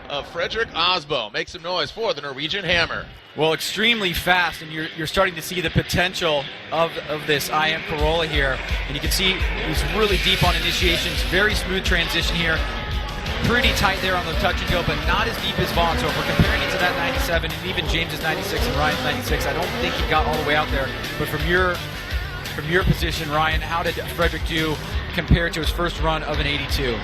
of Frederick Osbo. Make some noise for the Norwegian Hammer. Well, extremely fast, and you're starting to see the potential of this IM Corolla here. And you can see he's really deep on initiations, very smooth transition here. Pretty tight there on the touch and go, but not as deep as Vaughn. So if we're comparing it to that 97 and even James's 96 and Ryan's 96, I don't think he got all the way out there. But from your position, Ryan, how did Frederick do compared to his first run of an 82?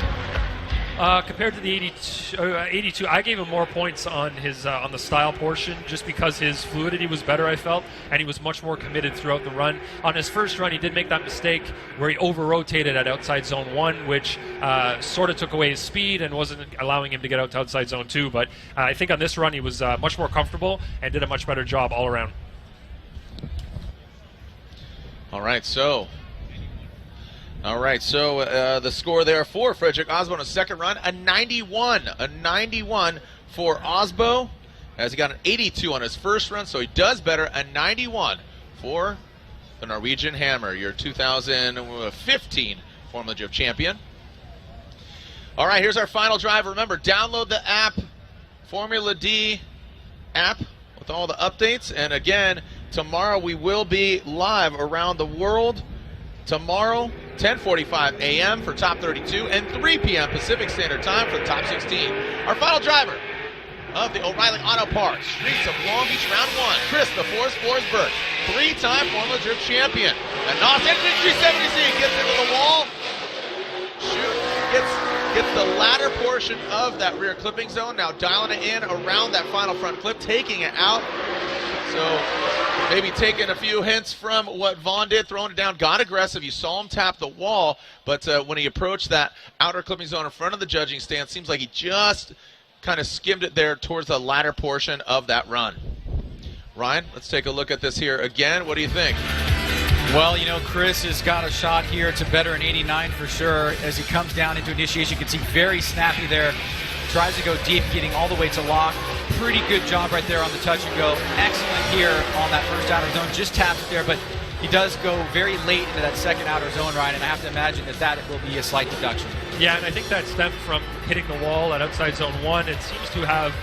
Compared to the 82, I gave him more points on his on the style portion, just because his fluidity was better, I felt, and he was much more committed throughout the run. On his first run, he did make that mistake where he over-rotated at outside zone 1, which sort of took away his speed and wasn't allowing him to get out to outside zone 2. But I think on this run, he was much more comfortable and did a much better job all around. All right, so the score there for Frederick Osbo on a second run, a 91. A 91 for Osbo, as he got an 82 on his first run, so he does better. A 91 for the Norwegian Hammer, your 2015 Formula Drift champion. All right, here's our final drive. Remember, download the app, Formula D app, with all the updates. And again, tomorrow we will be live around the world. Tomorrow, 10:45 a.m. for top 32 and 3 p.m. Pacific Standard Time for the top 16. Our final driver of the O'Reilly Auto Parts Streets of Long Beach Round 1, Chris the Force Forsberg, 3-time Formula Drift champion. And NOS Energy 370Z gets into the wall, gets the latter portion of that rear clipping zone, now dialing it in around that final front clip, taking it out. So maybe taking a few hints from what Vaughn did, throwing it down, got aggressive. You saw him tap the wall, but when he approached that outer clipping zone in front of the judging stand, seems like he just kind of skimmed it there towards the latter portion of that run. Ryan, let's take a look at this here again. What do you think? Well, Chris has got a shot here to better an 89 for sure. As he comes down into initiation, you can see very snappy there. Tries to go deep, getting all the way to lock. Pretty good job right there on the touch and go. Excellent here on that first outer zone. Just taps it there, but he does go very late into that second outer zone, Ryan, and I have to imagine that will be a slight deduction. Yeah, and I think that stemmed from hitting the wall at outside zone 1. It seems to have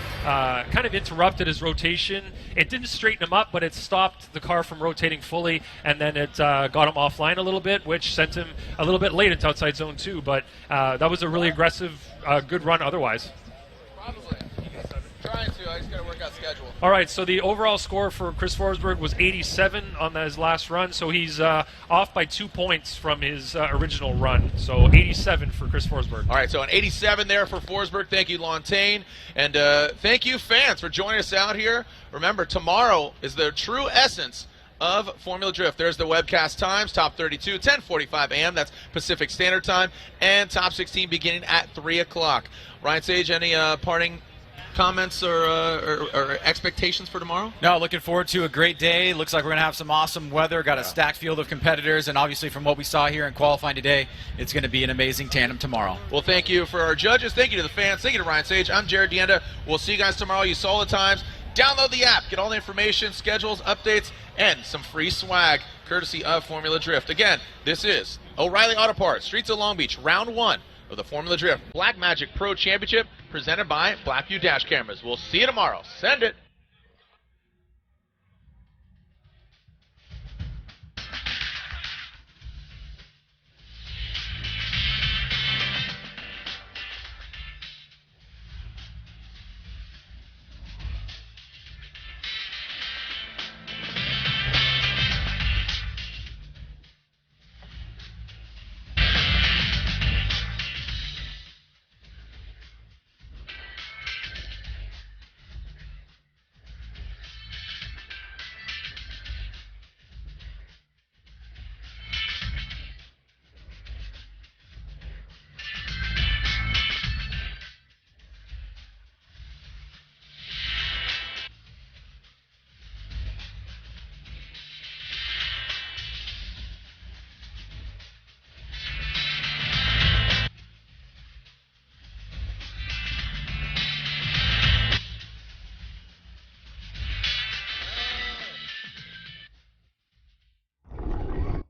kind of interrupted his rotation. It didn't straighten him up, but it stopped the car from rotating fully, and then it got him offline a little bit, which sent him a little bit late into outside zone 2. But that was a really aggressive, good run otherwise. Probably. Trying to. I just got to work out schedule. All right, so the overall score for Chris Forsberg was 87 on his last run, so he's off by 2 points from his original run. So 87 for Chris Forsberg. All right, so an 87 there for Forsberg. Thank you, Lontaine. And thank you, fans, for joining us out here. Remember, tomorrow is the true essence of Formula Drift. There's the webcast times, top 32, 10:45 a.m. That's Pacific Standard Time, and top 16 beginning at 3 o'clock. Ryan Sage, any parting comments or expectations for tomorrow? No, looking forward to a great day. Looks like we're going to have some awesome weather. Got a stacked field of competitors, and obviously from what we saw here in qualifying today, it's going to be an amazing tandem tomorrow. Well, thank you for our judges. Thank you to the fans. Thank you to Ryan Sage. I'm Jared Dienda. We'll see you guys tomorrow. You saw the times. Download the app. Get all the information, schedules, updates, and some free swag courtesy of Formula Drift. Again, this is O'Reilly Auto Parts, Streets of Long Beach, Round 1 of the Formula Drift Black Magic Pro Championship, presented by Blackview Dash Cameras. We'll see you tomorrow. Send it.